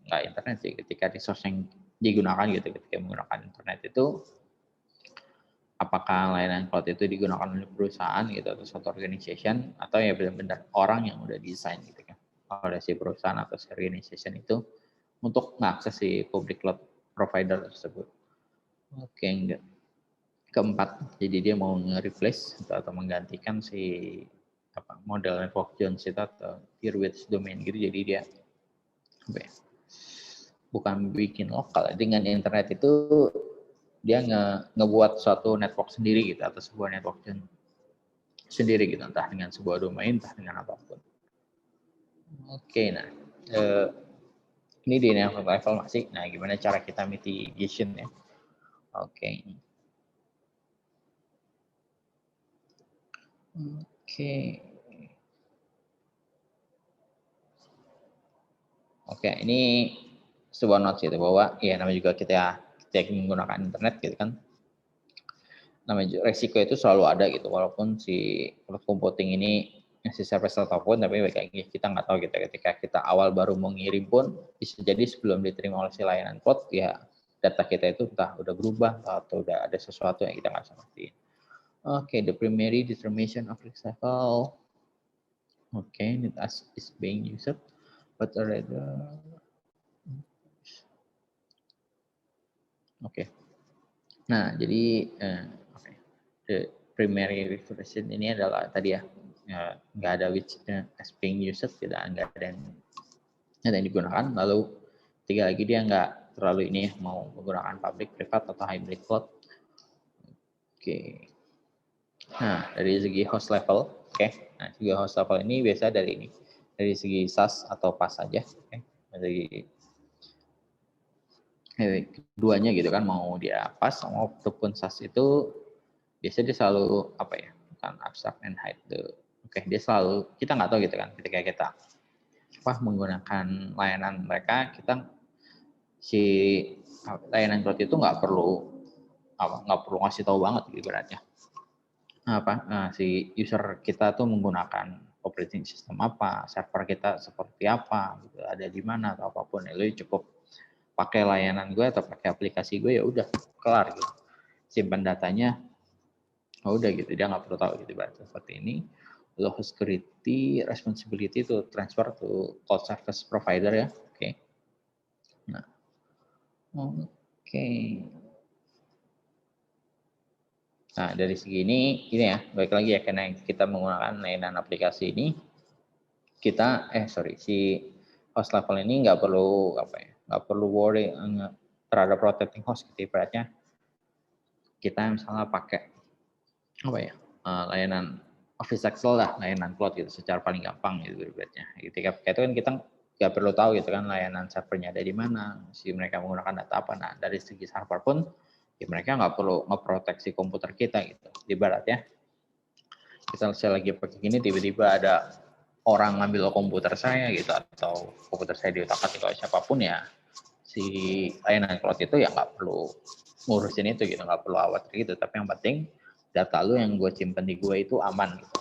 Speaker 1: nggak internet sih, ketika resource yang digunakan gitu, ketika menggunakan internet itu apakah layanan cloud itu digunakan oleh perusahaan gitu atau suatu organization, atau ya benar-benar orang yang udah desain gitu kan oleh si perusahaan atau si organization itu untuk mengakses si public cloud provider tersebut. Oke, enggak. Keempat, jadi dia mau nge-replace atau menggantikan si model network zones itu atau tier width domain gitu, jadi dia bukan bikin lokal dengan internet itu, dia ngebuat suatu network sendiri gitu atau sebuah network sendiri gitu, entah dengan sebuah domain, entah dengan apapun. Oke, nah ini di network level masih. Nah, gimana cara kita mitigation ya? Oke. Oke, ini sebuah notes gitu bahwa ya namanya juga kita menggunakan internet gitu kan. Namanya resiko itu selalu ada gitu, walaupun si cloud computing ini ngasih service apapun, tapi kayak kita nggak tahu gitu, ketika kita awal baru mau ngirim pun bisa jadi sebelum diterima oleh si layanan cloud ya data kita itu entah udah berubah atau udah ada sesuatu yang kita nggak bisa ngertiin. Oke, the primary determination of risk level. Oke, it is being used, but rather. Oke. Nah, jadi the primary reference ini adalah tadi ya, nggak ada which as being used, nggak ada yang digunakan. Lalu tiga lagi dia nggak terlalu ini ya, mau menggunakan public, private, atau hybrid cloud. Oke. Nah, dari segi host level, oke. Nah, segi host level ini biasa dari ini. Dari segi SaaS atau PaaS saja, oke. Dari keduanya gitu kan, mau dia PaaS maupun SaaS itu biasanya dia selalu apa ya? Bukan abstract and hide the. Oke, dia selalu kita nggak tahu gitu kan ketika kita menggunakan layanan mereka, kita si layanan cloud itu nggak perlu ngasih tahu banget gitu ibaratnya si user kita tuh menggunakan operating system apa, server kita seperti apa, gitu, ada di mana atau apapun, lu cukup pakai layanan gue atau pakai aplikasi gue, ya udah kelar gitu, simpan datanya, udah gitu, dia nggak perlu tahu gitu ibaratnya seperti ini. Lalu security responsibility to transfer to cloud service provider ya, oke. Nah, oke. Nah, dari segi ini ya, baik lagi ya, karena kita menggunakan layanan aplikasi ini, kita, si host level ini nggak perlu worry terhadap protecting host gitu, ibaratnya kita misalnya pakai layanan Office Excel lah, layanan cloud gitu, secara paling gampang gitu ibaratnya. Ketika itu kan kita nggak perlu tahu gitu kan layanan servernya ada di mana, si mereka menggunakan data apa. Nah, dari segi server pun ya mereka nggak perlu ngeproteksi komputer kita gitu. Ibaratnya saya lagi pakai gini, tiba-tiba ada orang ngambil komputer saya gitu, atau komputer saya diutak-atik oleh siapapun, ya si layanan cloud itu ya nggak perlu ngurusin itu gitu, nggak perlu khawatir gitu. Tapi yang penting data lu yang gue simpen di gue itu aman gitu.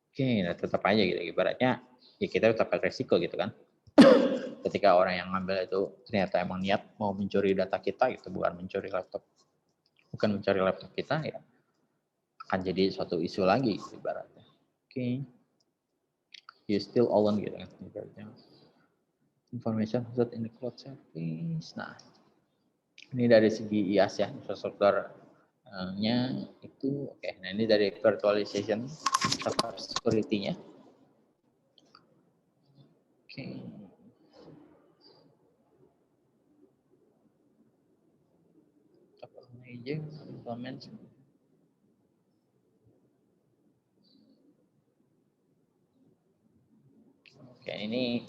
Speaker 1: Oke, nah tetap aja gitu, ibaratnya ya kita tetap resiko gitu kan. Ketika orang yang ngambil itu ternyata emang niat mau mencuri data kita gitu, bukan mencuri laptop kita, ya akan jadi suatu isu lagi gitu, ibaratnya. Oke. You still own gitu kan, ibaratnya. Information hosted in the cloud service. Nah, ini dari segi IaaS ya, infrastrukturnya itu oke. Nah, ini dari virtualization server security-nya. Oke. Aja implement. Oke, ini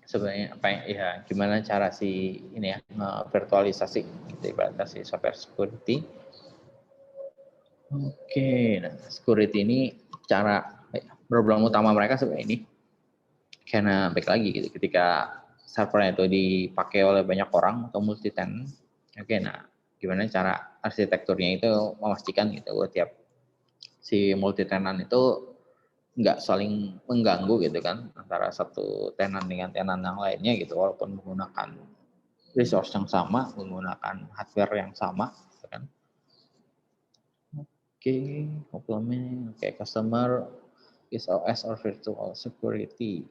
Speaker 1: sebenarnya gimana cara ini ya, virtualisasi gitu, ibaratnya si software security. Oke, nah security ini problem utama mereka sebenarnya ini, karena baik lagi gitu, ketika servernya itu dipakai oleh banyak orang atau multi tenant. Oke, nah gimana cara arsitekturnya itu memastikan gitu tiap si multi tenant itu nggak saling mengganggu gitu kan, antara satu tenant dengan tenant yang lainnya gitu, walaupun menggunakan resource yang sama, menggunakan hardware yang sama gitu kan. Oke, complement, customer is OS or virtual security.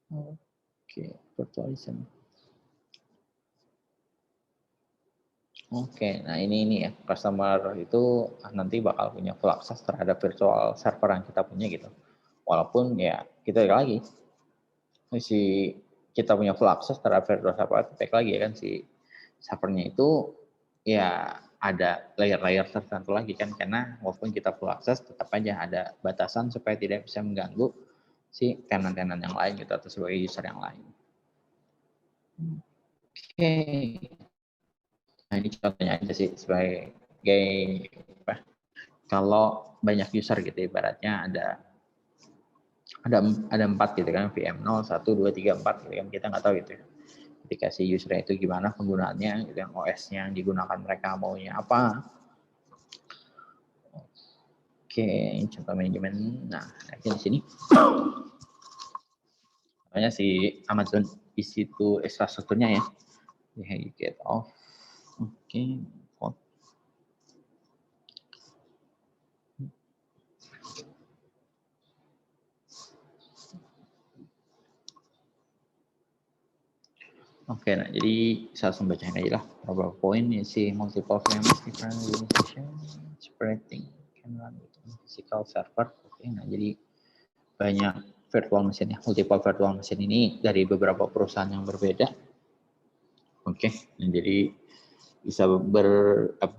Speaker 1: Oke, virtualization. Oke, nah ini ya, customer itu nanti bakal punya full access terhadap virtual server yang kita punya gitu. Walaupun ya kita lagi kita punya full access terhadap virtual server, baik lagi ya kan, si servernya itu ya ada layer-layer tertentu lagi kan, karena walaupun kita full access tetap aja ada batasan supaya tidak bisa mengganggu si tenant-tenant yang lain gitu, atau sebagai user yang lain. Oke. Nah, ini contohnya aja sih sebagai kalau banyak user gitu, ibaratnya ada 4 gitu kan, VM 0, 1, 2, 3, 4 gitu kan, kita nggak tahu gitu. Ketika si usernya itu gimana penggunaannya gitu, yang OS-nya yang digunakan mereka maunya apa. Oke, contoh manajemen. Nah, di sini namanya si Amazon EC2 infrastrukturnya ya. Get off. Oke. Oke, nah jadi saya langsung bacain aja lah beberapa poin ya, si multiple VMs different organization spreading can run with physical server. Oke, nah jadi banyak virtual machine ya, multiple virtual machine ini dari beberapa perusahaan yang berbeda. Oke, jadi bisa bergerak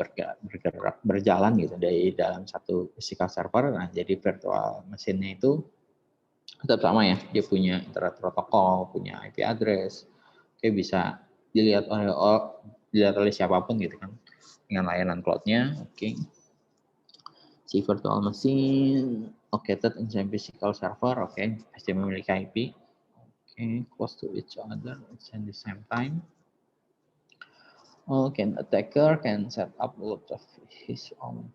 Speaker 1: berjalan gitu dari dalam satu physical server. Nah, jadi virtual machine-nya itu tetap sama ya, dia punya internet protokol, punya IP address, oke, bisa dilihat oleh siapapun gitu kan dengan layanan cloud-nya. Oke. Si virtual machine located in same physical server, oke, pasti memiliki IP, oke, close to each other at the same time. Can attacker can set up a lot of his own.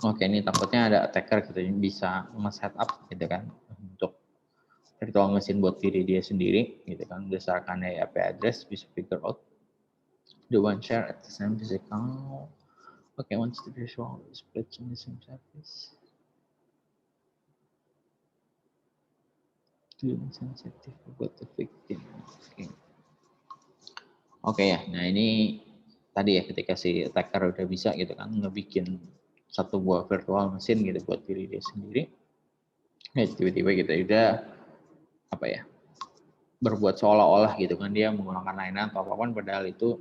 Speaker 1: Oke, ini takutnya ada attacker gitu bisa nge-set up gitu kan untuk virtual machine buat diri dia sendiri gitu kan, berdasarkan IP address bisa figure out the one share at the same physical. Okay, once the visual is split on the same surface. Sensitive about the victim. Oke ya, nah ini tadi ya ketika si attacker udah bisa gitu kan ngebikin satu buah virtual machine gitu buat diri dia sendiri. Ya tiba-tiba gitu udah apa ya, berbuat seolah-olah gitu kan dia menggunakan layanan atau apapun padahal itu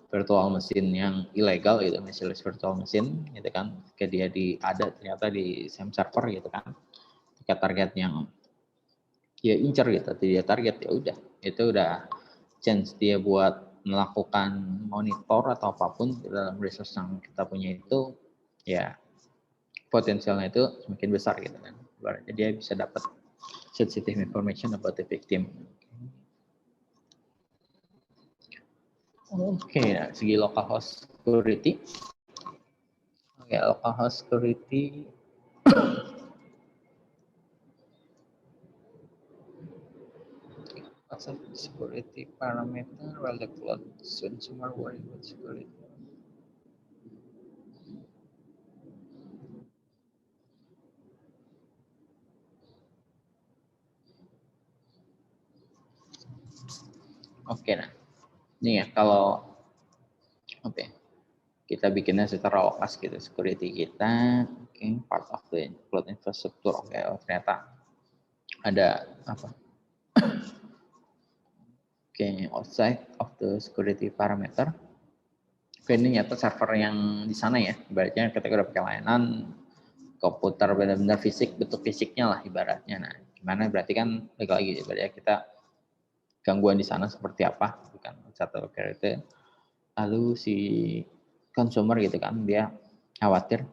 Speaker 1: virtual machine yang ilegal gitu, misalnya virtual machine gitu kan, ketika dia ada ternyata di same server gitu kan, ketika target yang dia incer gitu, dia target ya udah, itu udah chance dia buat melakukan monitor atau apapun dalam resource yang kita punya itu ya potensialnya itu semakin besar gitu kan, berarti dia bisa dapat sensitive information about the victim. Oke, nah, segi localhost security. Oke, localhost security. Security parameter while the cloud consumer worry about security. Oke, nah ini ya kalau kita bikinnya secara lokas gitu security kita, part of the cloud infrastructure. Ternyata ada apa? Outside of the security parameter. Ini nyata server yang di sana ya, ibaratnya ketika udah pakai layanan komputer benar-benar fisik, bentuk fisiknya lah ibaratnya. Nah, gimana berarti kan lagi ibaratnya kita gangguan di sana seperti apa, bukan satu itu. Lalu si consumer gitu kan dia khawatir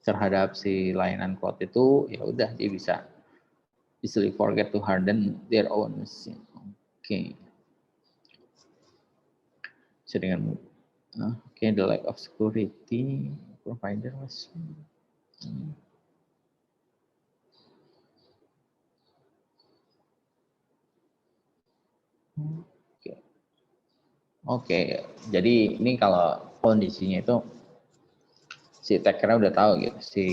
Speaker 1: terhadap si layanan cloud itu, ya udah dia bisa easily forget to harden their own machine. So dengan the lack of security provider was jadi ini kalau kondisinya itu si attackernya udah tahu gitu si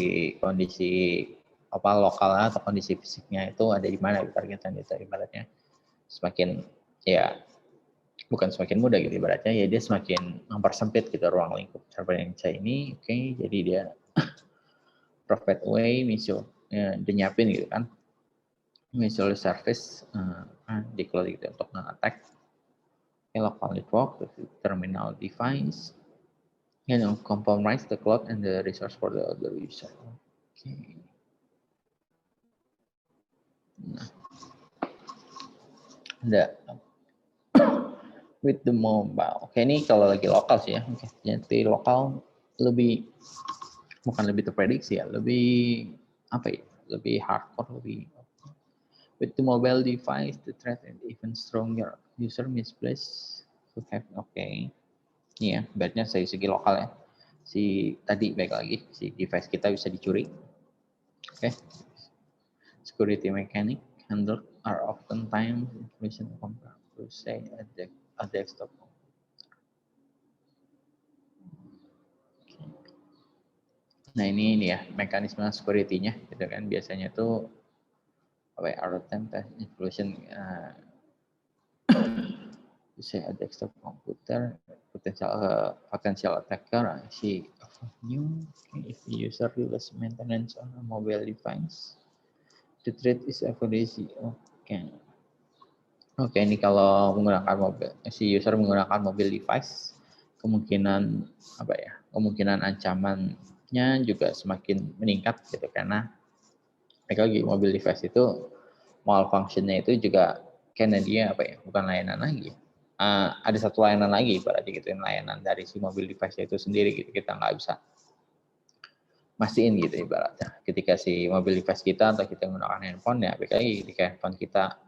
Speaker 1: kondisi apa lokalnya atau kondisi fisiknya itu ada di mana targetan itu ibaratnya semakin ya bukan semakin mudah gitu ibaratnya ya dia semakin mempersempit gitu ruang lingkup server yang saya ini. Jadi dia provide way misal ya, dinyiapin gitu kan misal service di cloud gitu untuk nge-attack local network, terminal device, compromise the cloud and the resource for the other user. Nah, ada with the mobile. Ini kalau lagi lokal sih ya. Jadi lokal lebih bukan lebih terprediksi ya, lebih apa ya? Lebih hardcore, lebih with the mobile device, the threat and even stronger user misplaced to have ini ya, bednya dari segi lokal ya. Si tadi baik lagi si device kita bisa dicuri. Security mechanic handled are often times information compared to say a desktop. Nah ini ya mekanisme security-nya gitu kan biasanya tuh apa ya, inclusion say a desktop computer, potential attacker, I see a new. Okay, if the user uses maintenance on a mobile device, the threat is easy. Okay. Oke, ini kalau menggunakan si user menggunakan mobile device, kemungkinan apa ya? Kemungkinan ancamannya juga semakin meningkat gitu karena lagi mobile device itu malfunction-nya itu juga karena dia apa ya? Bukan layanan lagi. Ada satu layanan lagi berarti gitu, layanan dari si mobile device itu sendiri gitu, kita nggak bisa mastiin gitu ibaratnya. Ketika si mobile device kita atau kita menggunakan handphone ya, lagi ketika handphone kita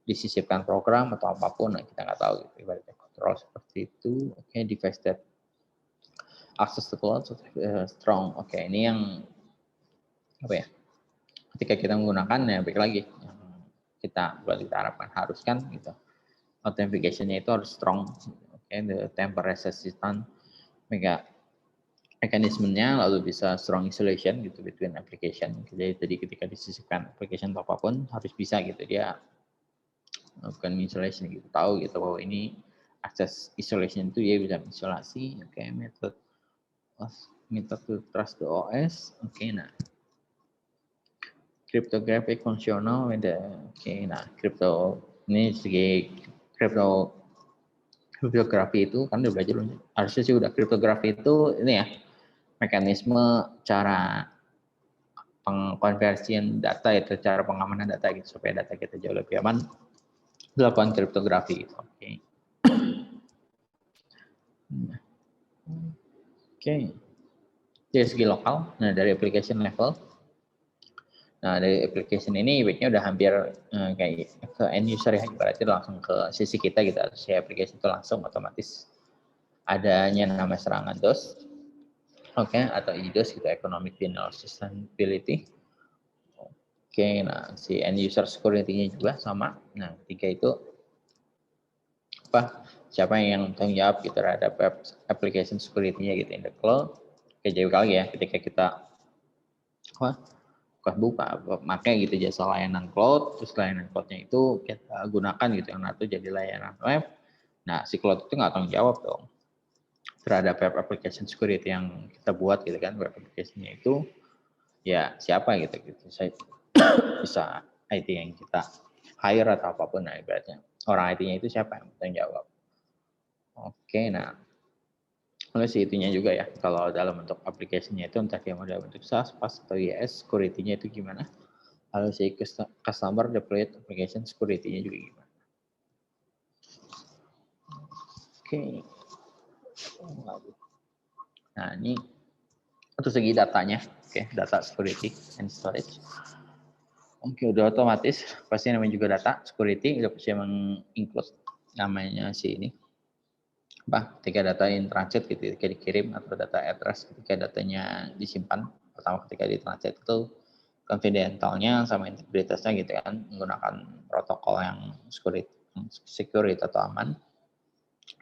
Speaker 1: disisipkan program atau apapun, nah kita nggak tahu gitu, ibaratnya kontrol seperti itu. Oke, device that access to cloud strong. Oke, ini yang apa ya? Ketika kita menggunakan ya baik lagi yang kita harapkan haruskan gitu. Authentication-nya itu harus strong. Oke, the temper resistant mekanismenya lalu bisa strong isolation gitu between application. Jadi ketika disisipkan application apapun harus bisa gitu dia bukan isolation gitu, tahu gitu bahwa ini access isolation itu ya bisa isolasi. Oke, method to trust the OS. Oke, nah cryptographic functional nah crypto ini segi cryptography itu kan udah belajar harusnya sih udah. Cryptography itu ini ya mekanisme cara pengkonversian data itu, cara pengamanan data gitu supaya data kita jauh lebih aman dilakukan kriptografi. Oke. Oke. Dari segi lokal, nah dari application level. Nah, dari application ini baiknya udah hampir kayak ke end user ya, berarti langsung ke sisi kita gitu, si application itu langsung otomatis adanya nama serangan DOS. Oke, atau EDOS gitu, Economic Denial of Sustainability. Oke, nah si end user security-nya juga sama. Nah, tiga itu apa? Siapa yang tanggung jawab gitu terhadap application security-nya gitu in the cloud. Oke, jadi kali ya ketika kita buka pakai gitu jasa layanan cloud, terus layanan cloud-nya itu kita gunakan gitu yang itu jadi layanan web. Nah, si cloud itu nggak tanggung jawab dong terhadap web application security yang kita buat gitu kan. Web application-nya itu ya siapa gitu saya bisa IT yang kita hire atau apapun, nah ibaratnya orang IT-nya itu siapa yang bertanggung jawab. Oke, nah oleh si itunya juga ya, kalau dalam bentuk aplikasinya itu entah dia mau dalam bentuk SaaS, PaaS atau IaaS, security-nya itu gimana. Kalau si customer deployed application security-nya juga gimana. Oke. Nah, ini untuk segi datanya. Oke, data security and storage. Oke, udah otomatis pasti namanya juga data security udah pasti menginclude namanya si ini ketika data in transit ketika dikirim atau data address ketika datanya disimpan. Pertama ketika di transit itu confidentialnya sama integritasnya gitu kan, menggunakan protokol yang secure atau aman.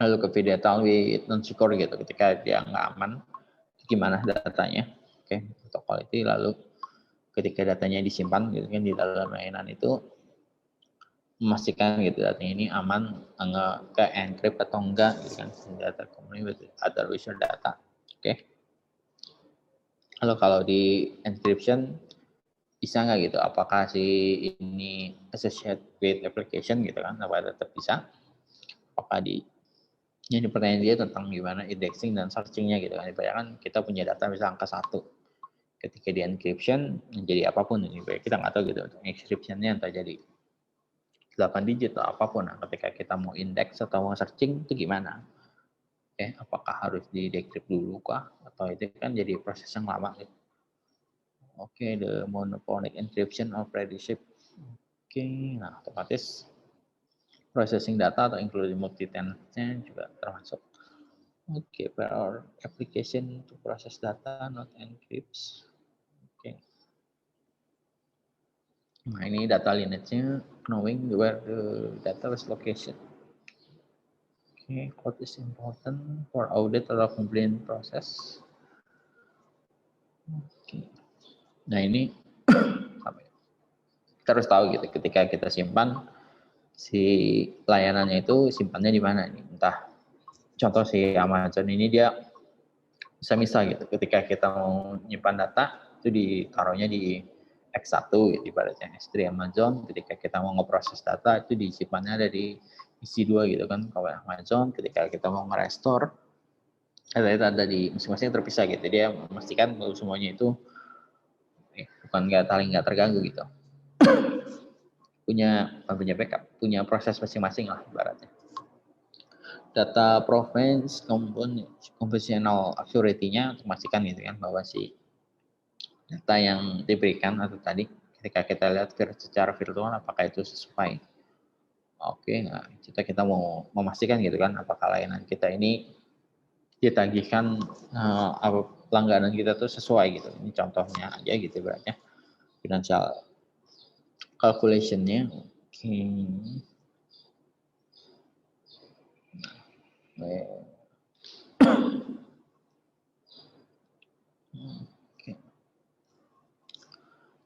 Speaker 1: Lalu confidential with non-secure gitu, ketika dia nggak aman gimana datanya. Oke, protokol itu lalu ketika datanya disimpan gitu kan di dalam layanan itu memastikan gitu datanya ini aman, enggak ke encrypt atau enggak gitu kan, data community other user data. Oke. Lalu kalau di encryption bisa nggak gitu, apakah si ini associated with application gitu kan, apa tetap bisa, apakah ini pertanyaan dia tentang gimana indexing dan searchingnya gitu kan. Bayangkan kita punya data misalnya angka 1, ketika di encryption menjadi apapun ini kita nggak tahu gitu, encryptionnya entah jadi 8 digit atau apapun. Nah, ketika kita mau index atau mau searching itu gimana? Apakah harus di decrypt dulu kah? Atau itu kan jadi proses yang lama gitu. The monoponic encryption already shipped. Nah otomatis processing data atau including multi-tenant-nya juga termasuk. Per application to process data not encrypts. Nah ini data lineage-nya knowing where the data was location. What is important for audit atau complaint process? Nah ini kita harus tahu gitu, ketika kita simpan si layanannya itu simpannya di mana nih. Entah contoh si Amazon ini dia bisa misal gitu. Ketika kita mau nyimpan data itu ditaruhnya di X1 gitu, ibaratnya S3 Amazon. Ketika kita mau ngeproses data itu disimpannya ada di EC2 gitu kan. Kalau Amazon ketika kita mau nge-restore data itu ada di masing-masing terpisah gitu. Dia memastikan bahwa semuanya itu bukan nggak terganggu gitu. Punya backup, punya proses masing-masing lah ibaratnya. Data provenance conventional accuracy-nya untuk memastikan gitu kan bahwa si data yang diberikan atau tadi ketika kita lihat secara virtual apakah itu sesuai. Oke, nah kita mau memastikan gitu kan apakah layanan kita ini ditagihkan langganan kita tuh sesuai gitu. Ini contohnya aja gitu beratnya financial calculation-nya. Oke. Oke.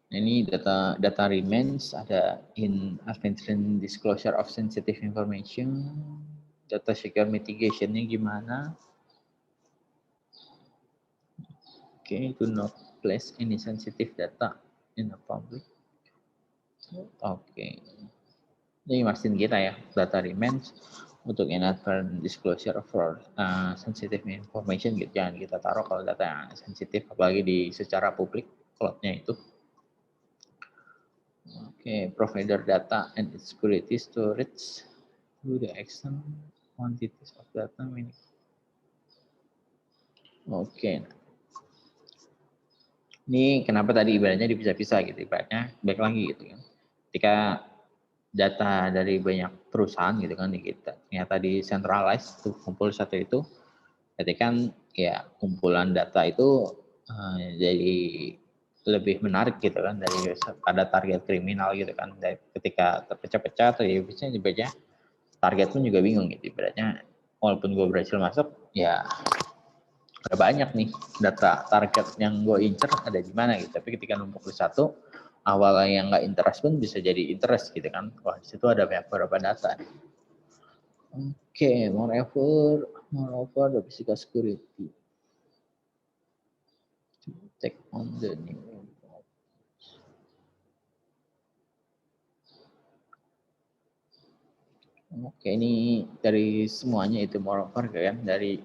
Speaker 1: Ini data remains ada in advanced disclosure of sensitive information, data secure mitigation-nya gimana? Oke, do not place any sensitive data in the public. Oke. Ini margin kita ya, data remains untuk inadvertent disclosure for sensitive information gitu. Jangan kita taruh kalau data yang sensitif apalagi di secara publik cloud-nya itu. Oke, provider data and its security storage to the extent quantities of data. Oke. Ini kenapa tadi ibaratnya dipisah-pisah gitu, ibaratnya baik lagi gitu kan. Ketika data dari banyak perusahaan gitu kan kita ternyata di centralized tuh kumpul satu itu, berarti kan ya kumpulan data itu jadi lebih menarik gitu kan dari pada target kriminal gitu kan. Dari ketika terpecah-pecah atau ya biasanya dibaca target pun juga bingung gitu, ibaratnya walaupun gue berhasil masuk ya ada banyak nih data target yang gue incer ada di mana gitu, tapi ketika numpuk di satu awalnya yang nggak interest pun bisa jadi interest gitu kan. Wah di situ ada beberapa data. Oke, moreover the physical security to take on the new. Oke, ini dari semuanya itu moreover kan dari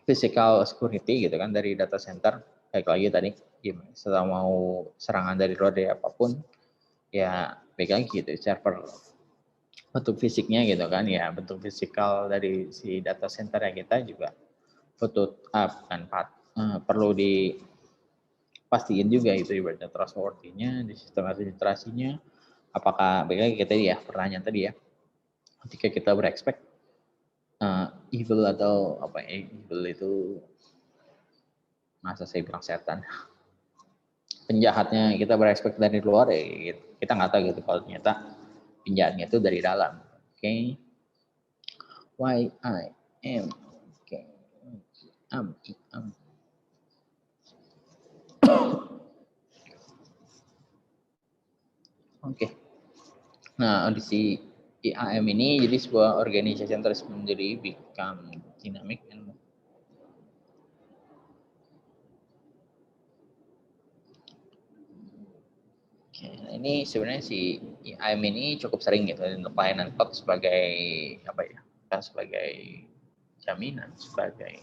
Speaker 1: physical security gitu kan dari data center. Baik lagi tadi gimana setelah mau serangan dari luar dari apapun ya baik lagi gitu server bentuk fisiknya gitu kan ya bentuk fisikal dari si data center ya kita juga perlu dipastiin juga itu ibaratnya trustworthy-nya di sistem administrasinya apakah baik lagi kita ya pertanyaan tadi ya ketika kita berekspek evil atau apa ya evil itu masa saya bilang setan penjahatnya kita berekspek dari luar ya kita nggak tahu gitu kalau ternyata penjahatnya itu dari dalam. Oke. Why I am okay. Oke. Nah, audisi IAM ini jadi sebuah organisasi yang terus menjadi become dynamic and nah ini sebenarnya si IAM ini cukup sering gitu untuk pelayanan cloud sebagai apa ya? Kan sebagai jaminan, sebagai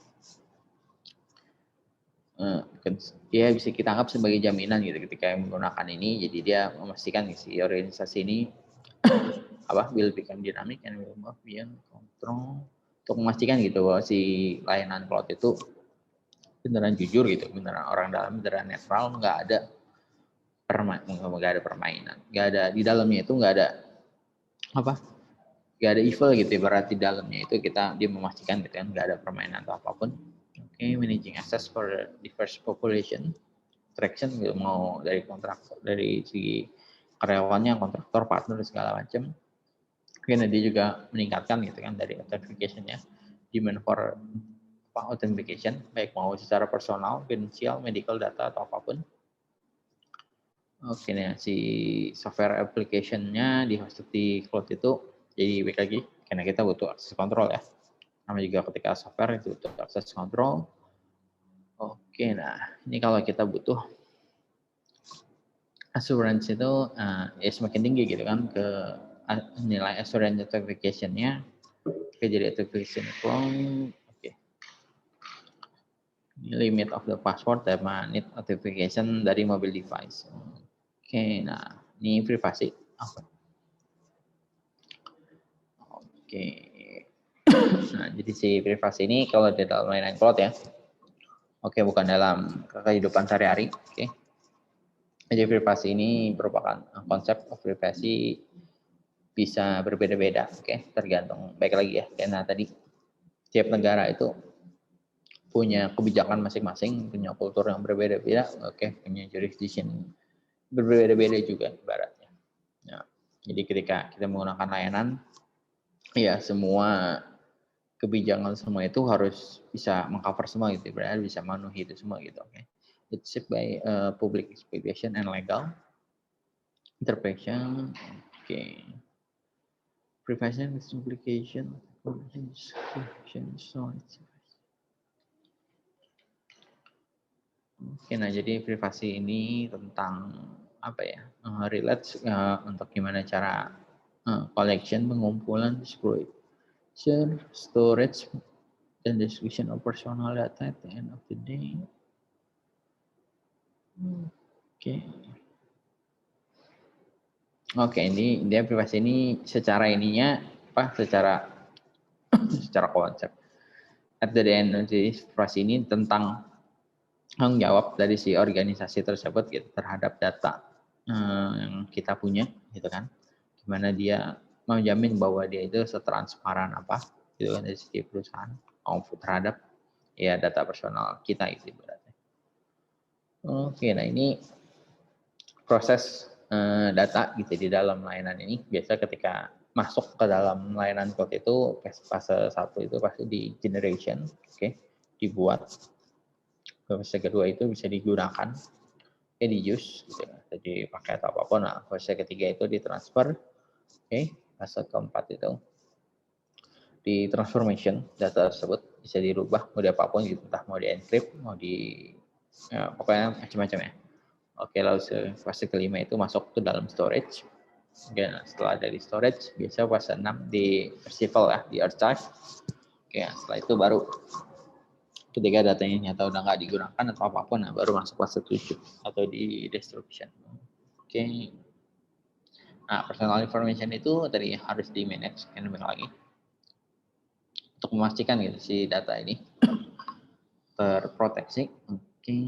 Speaker 1: ya bisa kita anggap sebagai jaminan gitu ketika menggunakan ini jadi dia memastikan si organisasi ini will become dynamic and will move beyond control untuk memastikan gitu bahwa si layanan cloud itu beneran jujur gitu, beneran orang dalam beneran netral, nggak ada permainan, nggak ada di dalamnya itu nggak ada nggak ada evil gitu, berarti di dalamnya itu dia memastikan gitu kan nggak ada permainan atau apapun. Okay, managing access for diverse population, traction gitu, mau dari kontraktor, dari segi karyawannya, kontraktor, partner segala macam. Mungkin dia juga meningkatkan gitu kan dari authentication-nya, demand for authentication, baik mau secara personal, finansial, medical data atau apapun. Oke, nah si software application-nya di-host di cloud itu jadi baik lagi, karena kita butuh akses kontrol ya. Namanya juga ketika software itu butuh akses kontrol. Oke, nah ini kalau kita butuh assurance itu ya semakin tinggi gitu kan ke nilai assurance authentication-nya. Oke, jadi authentication from oke. Limit of the password sama need authentication dari mobile device. Oke, nah ini privasi. Oke. Nah, jadi si privasi ini kalau di dalam layanan cloud ya. Oke, bukan dalam kehidupan sehari-hari. Oke. Jadi privasi ini merupakan konsep of privasi bisa berbeda-beda, oke, tergantung baik lagi ya. Karena tadi tiap negara itu punya kebijakan masing-masing, punya kultur yang berbeda-beda, oke, punya jurisdiction berbeda-beda juga ibaratnya. Nah, jadi ketika kita menggunakan layanan, ya semua kebijakan semua itu harus bisa mengcover semua gitu, berarti bisa memenuhi itu semua gitu, oke. It's shaped by public expectation and legal interpretation, oke. Prevention with implication, Oke, nah jadi privasi ini tentang apa ya? Relate untuk gimana cara collection, pengumpulan, distribution, storage, dan distribution of personal data at the end of the day. Oke. Oke, ini dia privasi ini secara ininya apa? Secara konsep. At the end of the privasi ini tentang tanggung jawab dari si organisasi tersebut gitu, terhadap data yang kita punya gitu kan, gimana dia menjamin bahwa dia itu setransparan apa gitu kan dari segi perusahaan terhadap ya data personal kita itu berarti. Oke, nah ini proses data gitu di dalam layanan ini biasa ketika masuk ke dalam layanan cloud itu fase 1 itu pasti di generation, oke, dibuat. Fase kedua itu bisa digunakan, di use, gitu. Jadi pakai atau apapun. Nah, fase ketiga itu ditransfer. Oke, fase keempat itu di transformation data tersebut bisa dirubah mau di apapun gitu, entah mau di encrypt, mau di ya, pokoknya macam-macam ya. Oke, lalu fase kelima itu masuk ke dalam storage. Oke, nah, setelah dari storage biasa fase 6 di archival ya, di archive. Oke, setelah itu baru ketika datanya nyata udah nggak digunakan atau apapun, nah baru masuk fase 7 atau di destruction. Oke. Nah, personal information itu tadi harus di manage kan lagi untuk memastikan gitu si data ini terproteksi. Oke.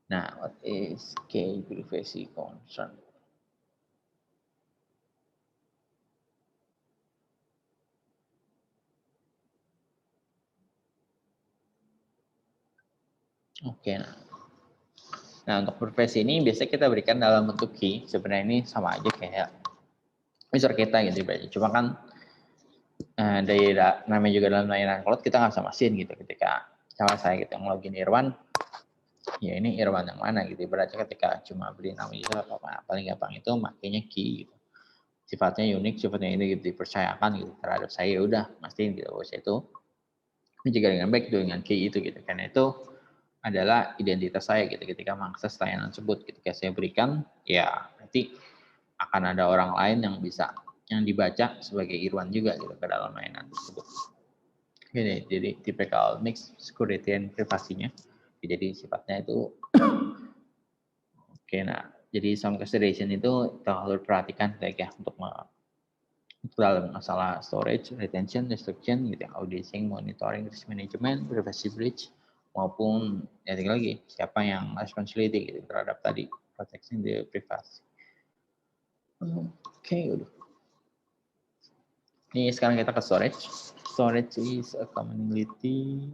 Speaker 1: Nah, what is key privacy concern? Oke, nah untuk privacy ini biasanya kita berikan dalam bentuk key. Sebenarnya ini sama aja kayak user kita gitu berarti. Cuma kan dari namanya juga dalam layanan cloud kita nggak bisa mastiin gitu ketika sama saya gitu ngelogin Irwan, ya ini Irwan yang mana gitu. Berarti ketika cuma beri nama user apa paling gampang itu makanya key gitu. Sifatnya unik, sifatnya ini gitu dipercayakan gitu terhadap saya, ya udah mastiin gitu bahwa saya itu menjaga dengan baik dengan key itu gitu. Karena itu adalah identitas saya gitu ketika mengakses layanan tersebut. Ketika saya berikan, ya nanti akan ada orang lain yang bisa yang dibaca sebagai Irwan juga gitu ke dalam layanan tersebut. Jadi typical mix security and privasinya. Jadi sifatnya itu oke, nah jadi some consideration itu harus perhatikan ya untuk dalam masalah storage, retention, destruction, gitu, auditing, monitoring, risk management, privacy breach, maupun ya tinggal lagi siapa yang responsibility gitu terhadap tadi protecting the privacy. Oke, udah. Ini sekarang kita ke storage. Storage is a commonality.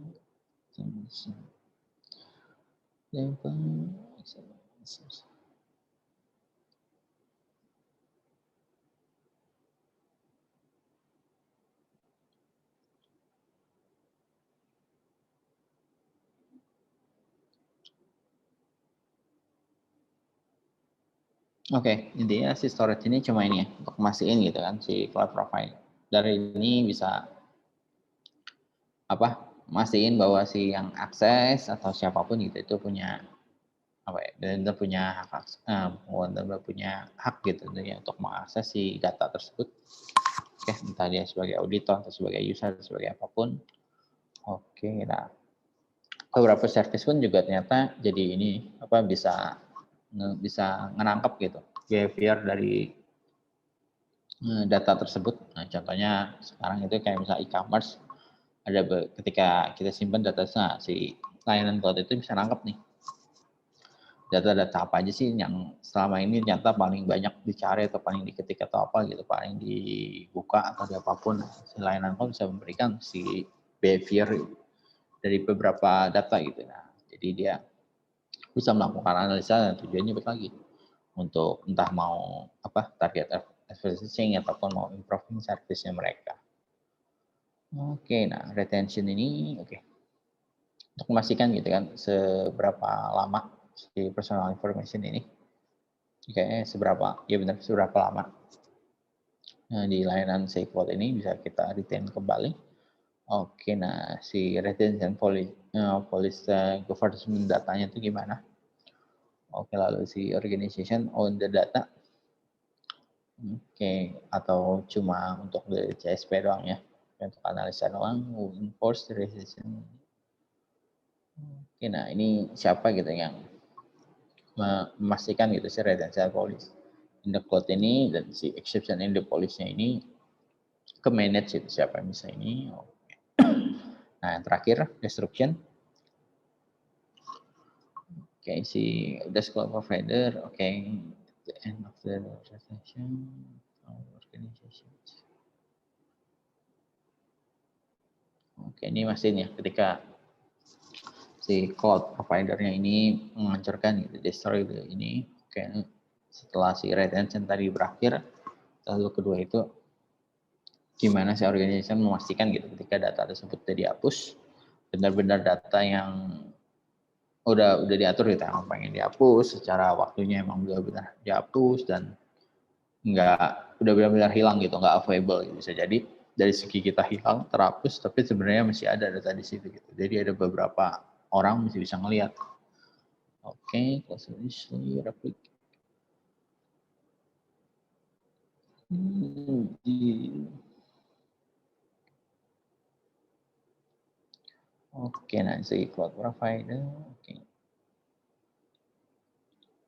Speaker 1: Oke, intinya si storage ini cuma ini ya, untuk mastiin gitu kan si cloud provider. Dari ini bisa apa? Mastiin bahwa si yang akses atau siapapun gitu itu punya apa ya? Benar-benar punya benar-benar punya hak gitu ya untuk mengakses si data tersebut. Oke, entah dia sebagai auditor atau sebagai user atau sebagai apapun. Oke, nah beberapa service pun juga ternyata jadi ini apa bisa ngerangkap gitu behavior dari data tersebut. Nah, contohnya sekarang itu kayak misalnya e-commerce, ada ketika kita simpan data, nah, si layanan cloud itu bisa nangkep nih data-data apa aja sih yang selama ini ternyata paling banyak dicari atau paling diketik atau apa gitu, paling dibuka atau di apapun. Si layanan cloud bisa memberikan si behavior dari beberapa data gitu. Nah, jadi dia bisa melakukan analisa dan tujuannya lagi untuk entah mau apa target advertising ataupun mau improving service-nya mereka. Oke, nah retention ini oke. Untuk memastikan gitu kan seberapa lama si personal information ini kayaknya seberapa ya benar seberapa lama di layanan si cloud ini bisa kita retain kembali. Oke, nah si retention policy governance datanya itu gimana? Oke, lalu si organization own the data. Oke, atau cuma untuk dari CSP doang ya? Untuk analisa doang, enforce the decision. Oke, nah ini siapa gitu yang memastikan gitu si residential police in the cloud ini dan si exception in the police-nya ini ke manage itu siapa yang bisa ini. Oke. Nah yang terakhir destruction. Oke, si desk cloud provider, oke, the end of the transaction organization. Oke, ini masih nih ketika si cloud providernya ini menghancurkan gitu, destroy gitu ini. Oke, setelah si retention tadi berakhir, lalu kedua itu gimana si organization memastikan gitu ketika data tersebut sudah dihapus, benar-benar data yang udah diatur gitu, yang pengen dihapus secara waktunya emang benar-benar dihapus dan nggak udah benar-benar hilang gitu, nggak available gitu. Bisa jadi dari segi kita hilang terhapus tapi sebenarnya masih ada data di situ gitu. Jadi ada beberapa orang masih bisa ngelihat. Oke, constantly replicate. Oke, nah si cloud provider, oke.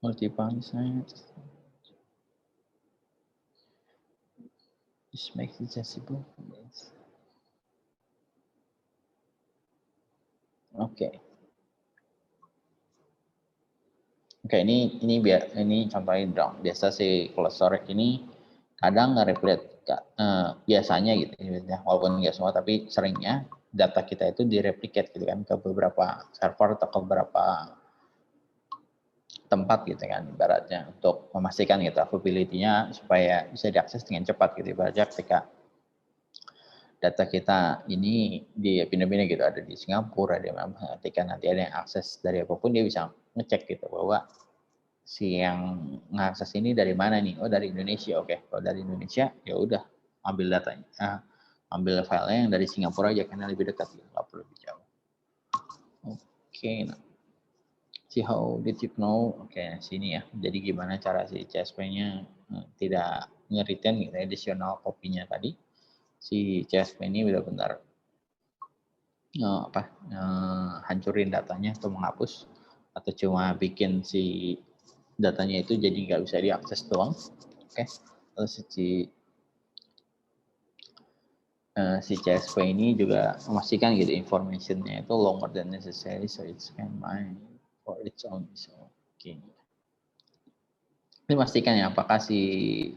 Speaker 1: Multiple sites. This makes it accessible. Oke. Oke, ini contohin dong. Biasa si cloud storage ini kadang nge-replicate biasanya gitu ya, walaupun nggak semua tapi seringnya data kita itu direplicate gitu kan ke beberapa server atau ke beberapa tempat gitu kan ibaratnya untuk memastikan gitu availability-nya supaya bisa diakses dengan cepat gitu ibaratnya ketika data kita ini di pindah-pindah gitu ada di Singapura ada di mana ketika nanti ada yang akses dari apapun dia bisa ngecek gitu bahwa si yang ngakses ini dari mana nih? Oh dari Indonesia, oke. Kalau dari Indonesia ya udah ambil datanya, ambil filenya yang dari Singapura aja karena lebih dekat, gitu. Nggak perlu lebih jauh. Oke, nah. See how did you know? Oke, sini ya. Jadi gimana cara si CSP-nya tidak nge-retain gitu additional kopinya tadi. Si CSP ini benar-benar hancurin datanya atau menghapus atau cuma bikin si datanya itu jadi nggak bisa diakses doang. Oke, terus si CSP ini juga memastikan gitu informationnya itu longer than necessary so it can mine for its own. So, oke. Ini pastikan ya apakah si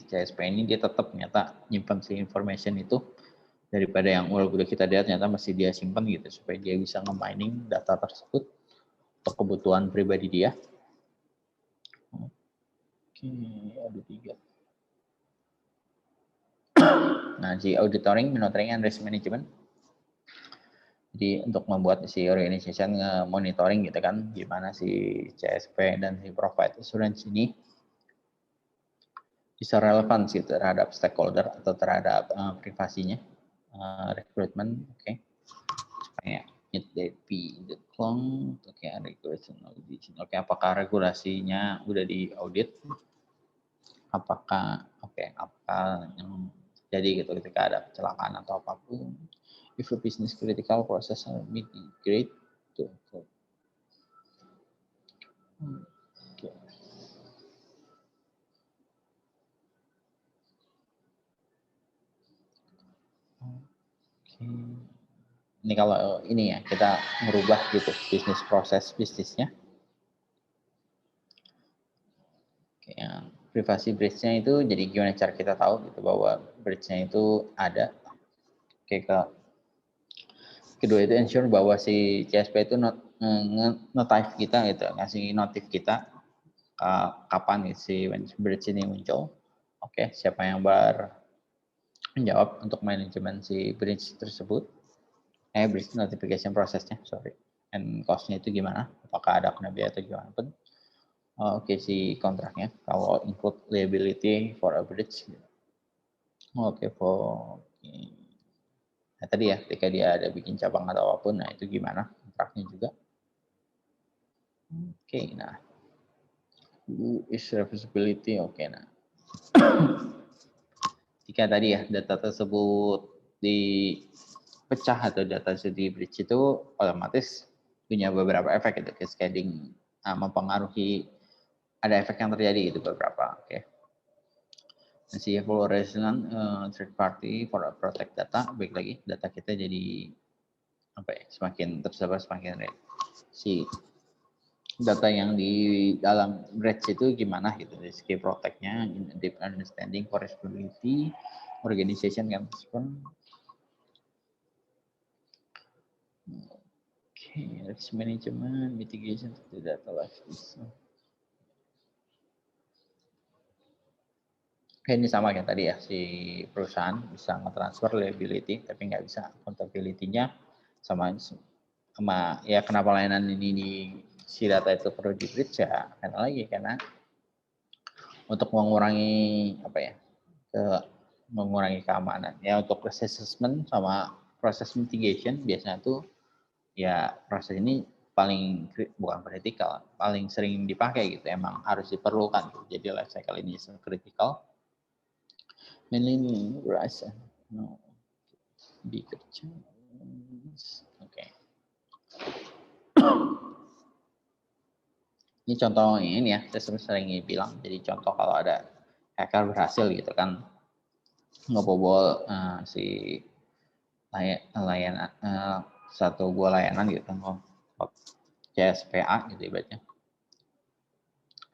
Speaker 1: CSP ini dia tetap ternyata nyimpan si information itu daripada yang udah kita lihat ternyata masih dia simpan gitu supaya dia bisa nge-mining data tersebut untuk kebutuhan pribadi dia. Oke, ada 3. Nah, si auditoring, monitoring, and risk management. Jadi untuk membuat si organization monitoring gitu kan, gimana si CSP dan si provide assurance ini bisa relevan sih terhadap stakeholder atau terhadap privasinya, rekrutmen, oke. Supaya it be the clone, oke, regulation, oke, apakah regulasinya udah diaudit, apakah apa yang jadi gitu ketika ada kecelakaan atau apapun, if a business critical process mitigate, oke. Ini kalau ini ya, kita merubah gitu bisnis proses bisnisnya. Oke, yang privasi breach-nya itu jadi gimana cara kita tahu gitu bahwa breach-nya itu ada. Oke, kedua itu ensure bahwa si CSP itu notif kita gitu, ngasih notif kita kapan si breach ini muncul. Oke, siapa yang menjawab untuk manajemen si breach tersebut. Breach notification prosesnya, sorry. And cost-nya itu gimana? Apakah ada kena biaya atau gimana pun. Oke, si kontraknya kalau include liability for a breach. Oke, nah tadi ya, ketika dia ada bikin cabang atau apapun, nah itu gimana kontraknya juga. Oke, nah who is reversibility? Oke, nah jika tadi ya data tersebut dipecah atau data di breach itu otomatis punya beberapa efek gitu, cascading, mempengaruhi, ada efek yang terjadi itu beberapa. Oke. Si evaluation third party for protect data, baik lagi data kita jadi semakin tersebar, semakin si data yang di dalam breach itu gimana gitu, skill protect-nya, deep understanding, correspondability, organization kan respond. Oke, risk management, mitigation to data loss. Oke, ini sama kayak tadi ya, si perusahaan bisa nge-transfer liability tapi nggak bisa accountability-nya sama ya kenapa layanan ini di si data itu perlu di breach ya karena untuk mengurangi mengurangi keamanan ya, untuk risk assessment sama proses mitigation biasanya tuh ya proses ini bukan kritikal, paling sering dipakai gitu, emang harus diperlukan gitu. Jadi life cycle ini critical mainly rasa bigger challenge. Oke. Ini contoh ini ya, saya sering bilang. Jadi contoh kalau ada hacker berhasil gitu kan ngebobol si layanan satu buah layanan gitu kan, CSPA gitu ibaratnya.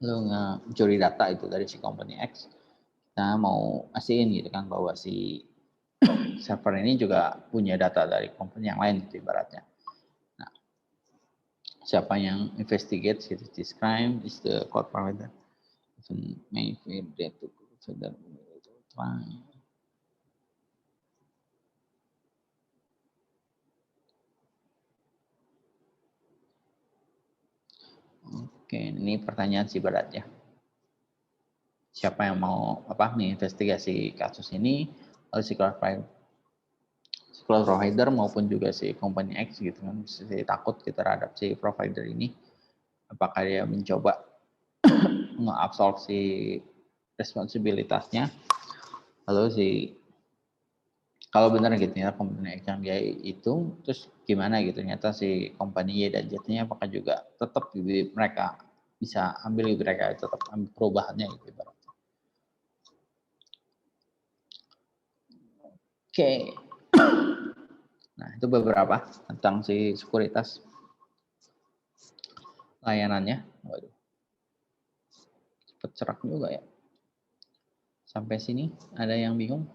Speaker 1: Lu mencuri data itu dari si company X. Nah, mau asihin gitu kan bahwa si server ini juga punya data dari company yang lain gitu ibaratnya. Nah, siapa yang investigate this crime is the cloud provider. May feed data to further try. Oke, ini pertanyaan sih berat ya. Siapa yang mau menginvestigasi kasus ini? Oleh si cloud provider maupun juga si company X gitu kan, si takut kita terhadap si provider ini. Apakah dia mencoba nge-absorb si responsibilitasnya, lalu si kalau benar gitu ya company X yang dia itu, terus gimana gitu ternyata si company Y dan Z-nya apakah juga tetap mereka bisa ambil, mereka tetap ambil perubahannya gitu ibaratnya. Oke. Nah, itu beberapa tentang si sekuritas layanannya. Waduh. Cepet serak juga ya. Sampai sini ada yang bingung?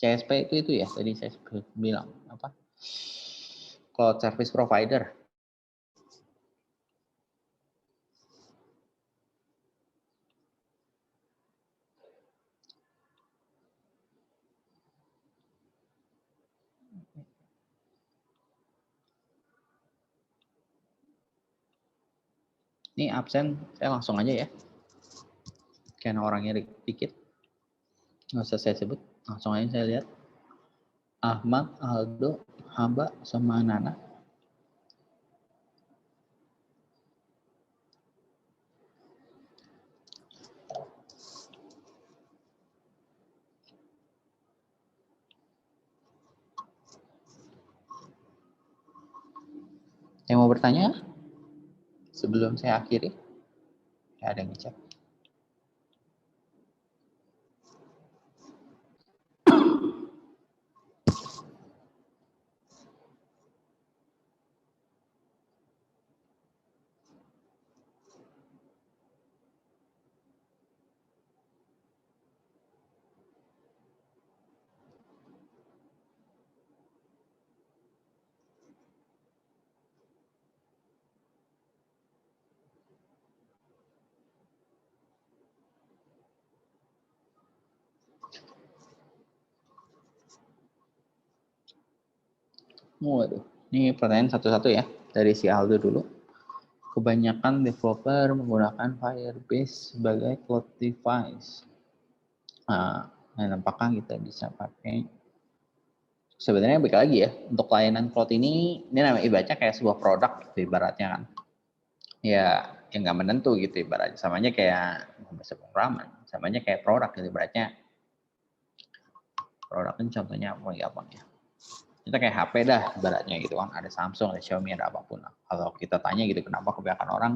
Speaker 1: CSP itu ya, tadi saya bilang apa? Cloud Service Provider. Ini absen, saya langsung aja ya. Karena orangnya dikit. Nggak usah saya sebut, langsung aja saya lihat. Ahmad, Aldo, Hamba, sama Nana. Yang mau bertanya sebelum saya akhiri? Ya, ada yang ngecek. Waduh, ini pertanyaan satu-satu ya, dari si Aldo dulu. Kebanyakan developer menggunakan Firebase sebagai cloud device. Nah, dan apakah kita bisa pakai? Sebenarnya balik lagi ya, untuk layanan cloud ini namanya ibaratnya kayak sebuah produk gitu ibaratnya kan. Ya, yang nggak menentu gitu ibaratnya. Samanya kayak bahasa pemrograman, samanya kayak produk gitu ibaratnya. Produk kan contohnya apa ya bang ya? Kita kayak HP dah ibaratnya gitu kan, ada Samsung, ada Xiaomi, ada apapun. Nah, kalau kita tanya gitu kenapa kebanyakan orang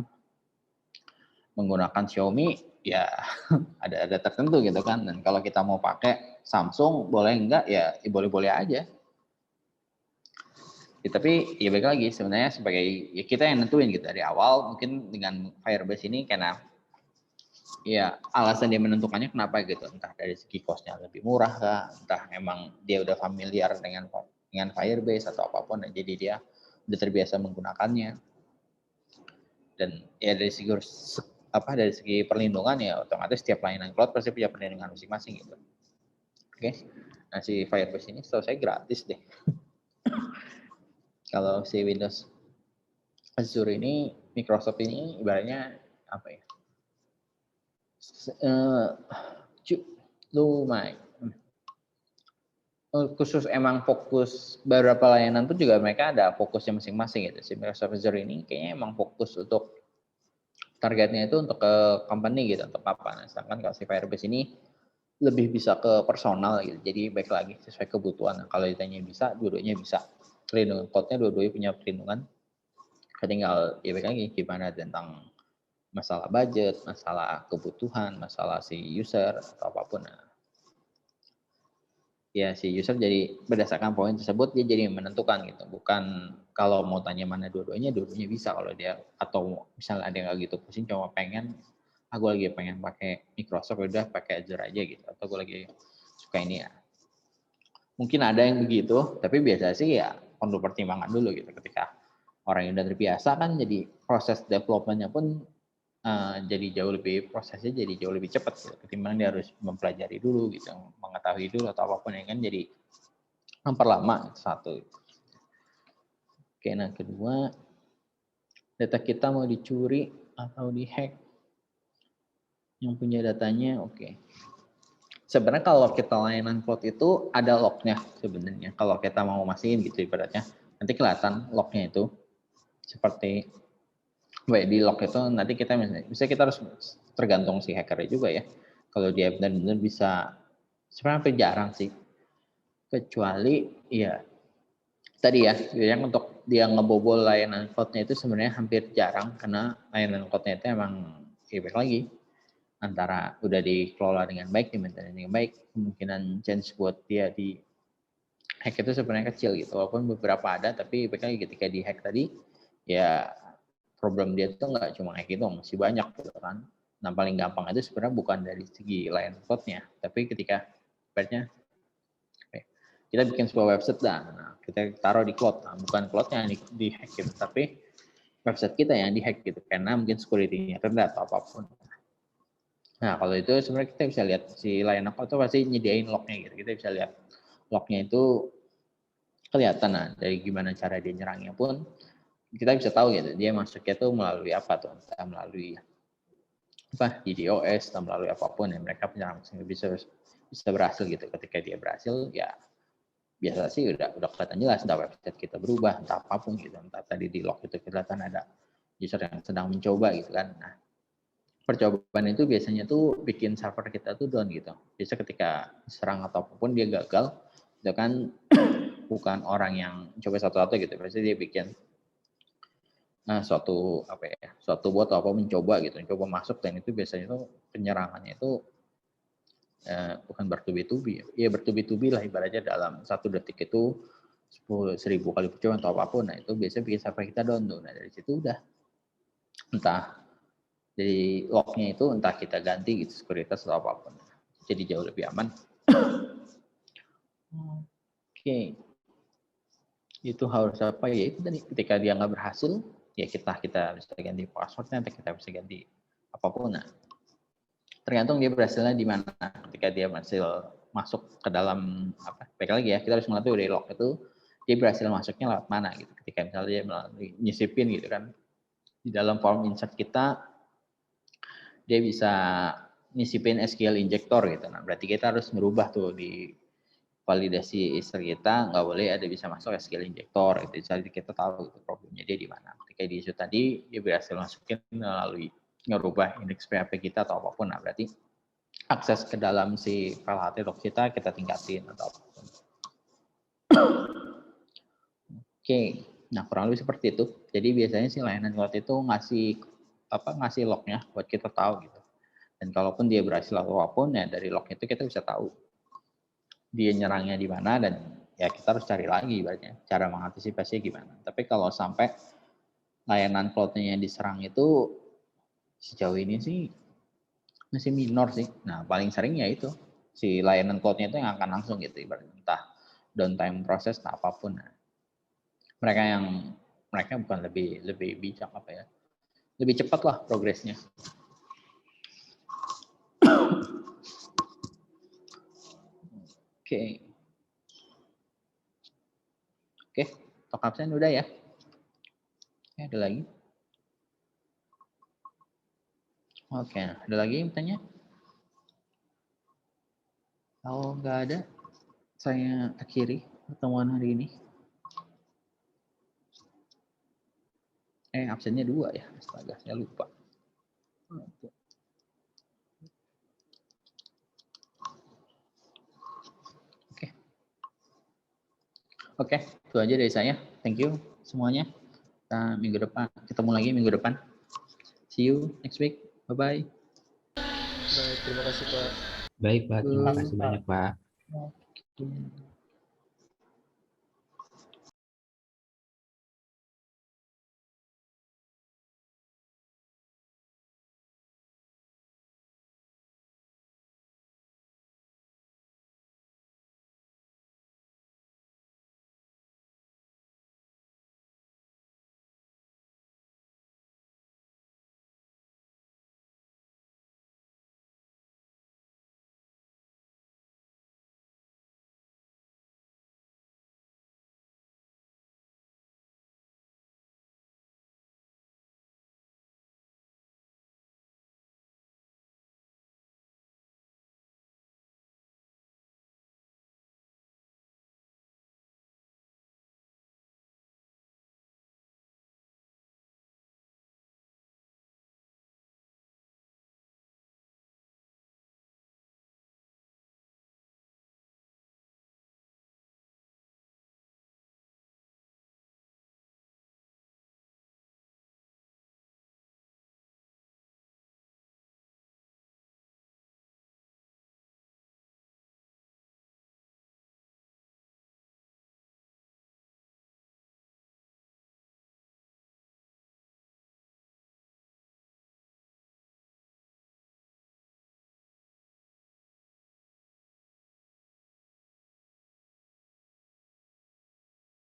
Speaker 1: menggunakan Xiaomi, ya ada tertentu gitu kan. Dan kalau kita mau pakai Samsung boleh enggak ya, boleh-boleh aja. Ya, tapi ya baik lagi sebenarnya sebagai ya kita yang nentuin gitu dari awal. Mungkin dengan Firebase ini karena ya alasan dia menentukannya kenapa gitu, entah dari segi costnya lebih murah kah, entah emang dia udah familiar dengan Firebase atau apapun, jadi dia udah terbiasa menggunakannya. Dan ya dari segi dari segi perlindungan ya otomatis setiap layanan cloud pasti punya perlindungan masing-masing gitu. Oke, nah si Firebase ini setahu saya gratis deh. Kalau si Windows Azure ini, Microsoft ini ibaratnya apa ya? Lumayan. Khusus emang fokus beberapa layanan pun juga mereka ada fokusnya masing-masing gitu. Si Microsoft Azure ini kayaknya emang fokus untuk targetnya itu untuk ke company gitu, untuk apa. Nah, sedangkan kalau si Firebase ini lebih bisa ke personal gitu. Jadi baik lagi sesuai kebutuhan. Nah, kalau ditanya bisa, dua-duanya bisa. Perlindungan cloud-nya dua-duanya punya perlindungan. Tinggal ya baik lagi gimana tentang masalah budget, masalah kebutuhan, masalah si user atau apapun. Nah, ya si user jadi berdasarkan poin tersebut dia jadi menentukan gitu, bukan kalau mau tanya mana dua-duanya bisa kalau dia, atau misalnya ada yang gitu pusing cuma pengen aku lagi pengen pakai Microsoft udah pakai Azure aja gitu, atau gue lagi suka ini ya mungkin ada yang begitu, tapi biasa sih ya perlu pertimbangan dulu gitu ketika orang yang udah terbiasa kan, jadi proses developmentnya pun jadi prosesnya jadi jauh lebih cepat gitu, ketimbang dia harus mempelajari dulu gitu, mengetahui dulu atau apapun yang kan jadi memperlama satu. Oke, nah kedua, data kita mau dicuri atau dihack, yang punya datanya oke. Sebenarnya kalau kita layanan cloud itu ada lognya sebenarnya, kalau kita mau masihin gitu ibaratnya, nanti kelihatan lognya itu seperti di log itu nanti kita bisa kita harus tergantung si hackernya juga ya. Kalau dia benar-benar bisa, sebenarnya jarang sih, kecuali ya tadi ya yang untuk dia ngebobol layanan cloud-nya itu sebenarnya hampir jarang, karena layanan cloud-nya itu emang baik lagi antara udah dikelola dengan baik, dimaintain dengan baik, kemungkinan chance buat dia di hack itu sebenarnya kecil gitu, walaupun beberapa ada, tapi baik lagi ketika di hack tadi ya problem dia itu nggak cuma hack itu, masih banyak gitu kan. Nah paling gampang itu sebenarnya bukan dari segi layanan cloud-nya, tapi ketika ibaratnya kita bikin sebuah website nah kita taruh di cloud, nah, bukan cloud-nya yang di hack gitu, tapi website kita yang di hack gitu, karena mungkin security-nya rendah atau apapun. Nah kalau itu sebenarnya kita bisa lihat si layanan cloud itu pasti nyediain lognya gitu, kita bisa lihat lognya itu kelihatan. Nah dari gimana cara dia nyerangnya pun kita bisa tahu gitu, dia masuknya tuh melalui apa tuh, entah melalui apa DDoS atau melalui apapun ya, mereka penyerang bisa bisa berhasil gitu. Ketika dia berhasil, ya biasa sih udah kelihatan jelas, entah website kita berubah, entah apapun gitu, entah tadi di log itu kelihatan ada user yang sedang mencoba gitu kan. Nah, percobaan itu biasanya tuh bikin server kita tuh down gitu. Biasa ketika serang atau apapun dia gagal, itu kan bukan orang yang coba satu-satu gitu. Biasanya dia bikin suatu bot atau apa mencoba gitu, mencoba masuk, dan itu biasanya tuh penyerangannya itu bukan bertubi-tubi, ya bertubi-tubi lah ibaratnya, dalam 1 detik itu 10.000 kali percobaan atau apapun. Nah itu biasanya bikin server kita down tuh. Nah dari situ udah entah dari lognya itu entah kita ganti gitu sekuritas atau apapun, jadi jauh lebih aman. Oke, itu harus apa ya, itu tadi ketika dia nggak berhasil ya kita bisa ganti passwordnya, atau kita bisa ganti apapun. Nah tergantung dia berhasilnya di mana. Ketika dia berhasil masuk ke dalam baik lagi ya, kita harus mengetahui dari log itu dia berhasil masuknya lewat mana gitu. Ketika misalnya dia melalui nyisipin gitu kan, di dalam form insert kita dia bisa nyisipin SQL injector gitu. Nah berarti kita harus merubah tuh di validasi user kita, nggak boleh ada bisa masuk SQL injector gitu. Jadi kita tahu itu problemnya dia di mana. Ketika di isu tadi dia berhasil masukin melalui ngerubah indeks PHP kita atau apapun, nah berarti akses ke dalam si file htdoc kita tingkatin atau apapun. Oke, nah kurang lebih seperti itu. Jadi biasanya si layanan cloud itu ngasih lognya buat kita tahu gitu. Dan kalaupun dia berhasil atau apapun, ya dari log itu kita bisa tahu dia nyerangnya di mana, dan ya kita harus cari lagi ibaratnya cara mengantisipasi gimana. Tapi kalau sampai layanan cloud-nya yang diserang itu sejauh ini sih masih minor sih. Nah paling sering ya itu si layanan cloud-nya itu yang akan langsung gitu, ibaratnya entah downtime proses atau apapun. Nah, mereka bukan lebih bijak lebih cepat lah progresnya. Oke, talk absen udah ya. Ada lagi? Oke, ada lagi yang bertanya? Kalau nggak ada, saya akhiri pertemuan hari ini. Absennya 2 ya, astaga, saya lupa. Oke, itu aja dari saya. Thank you semuanya. Kita minggu depan ketemu lagi minggu depan. See you next week. Bye-bye.
Speaker 3: Baik, terima kasih Pak.
Speaker 4: Baik Pak, terima kasih banyak Pak.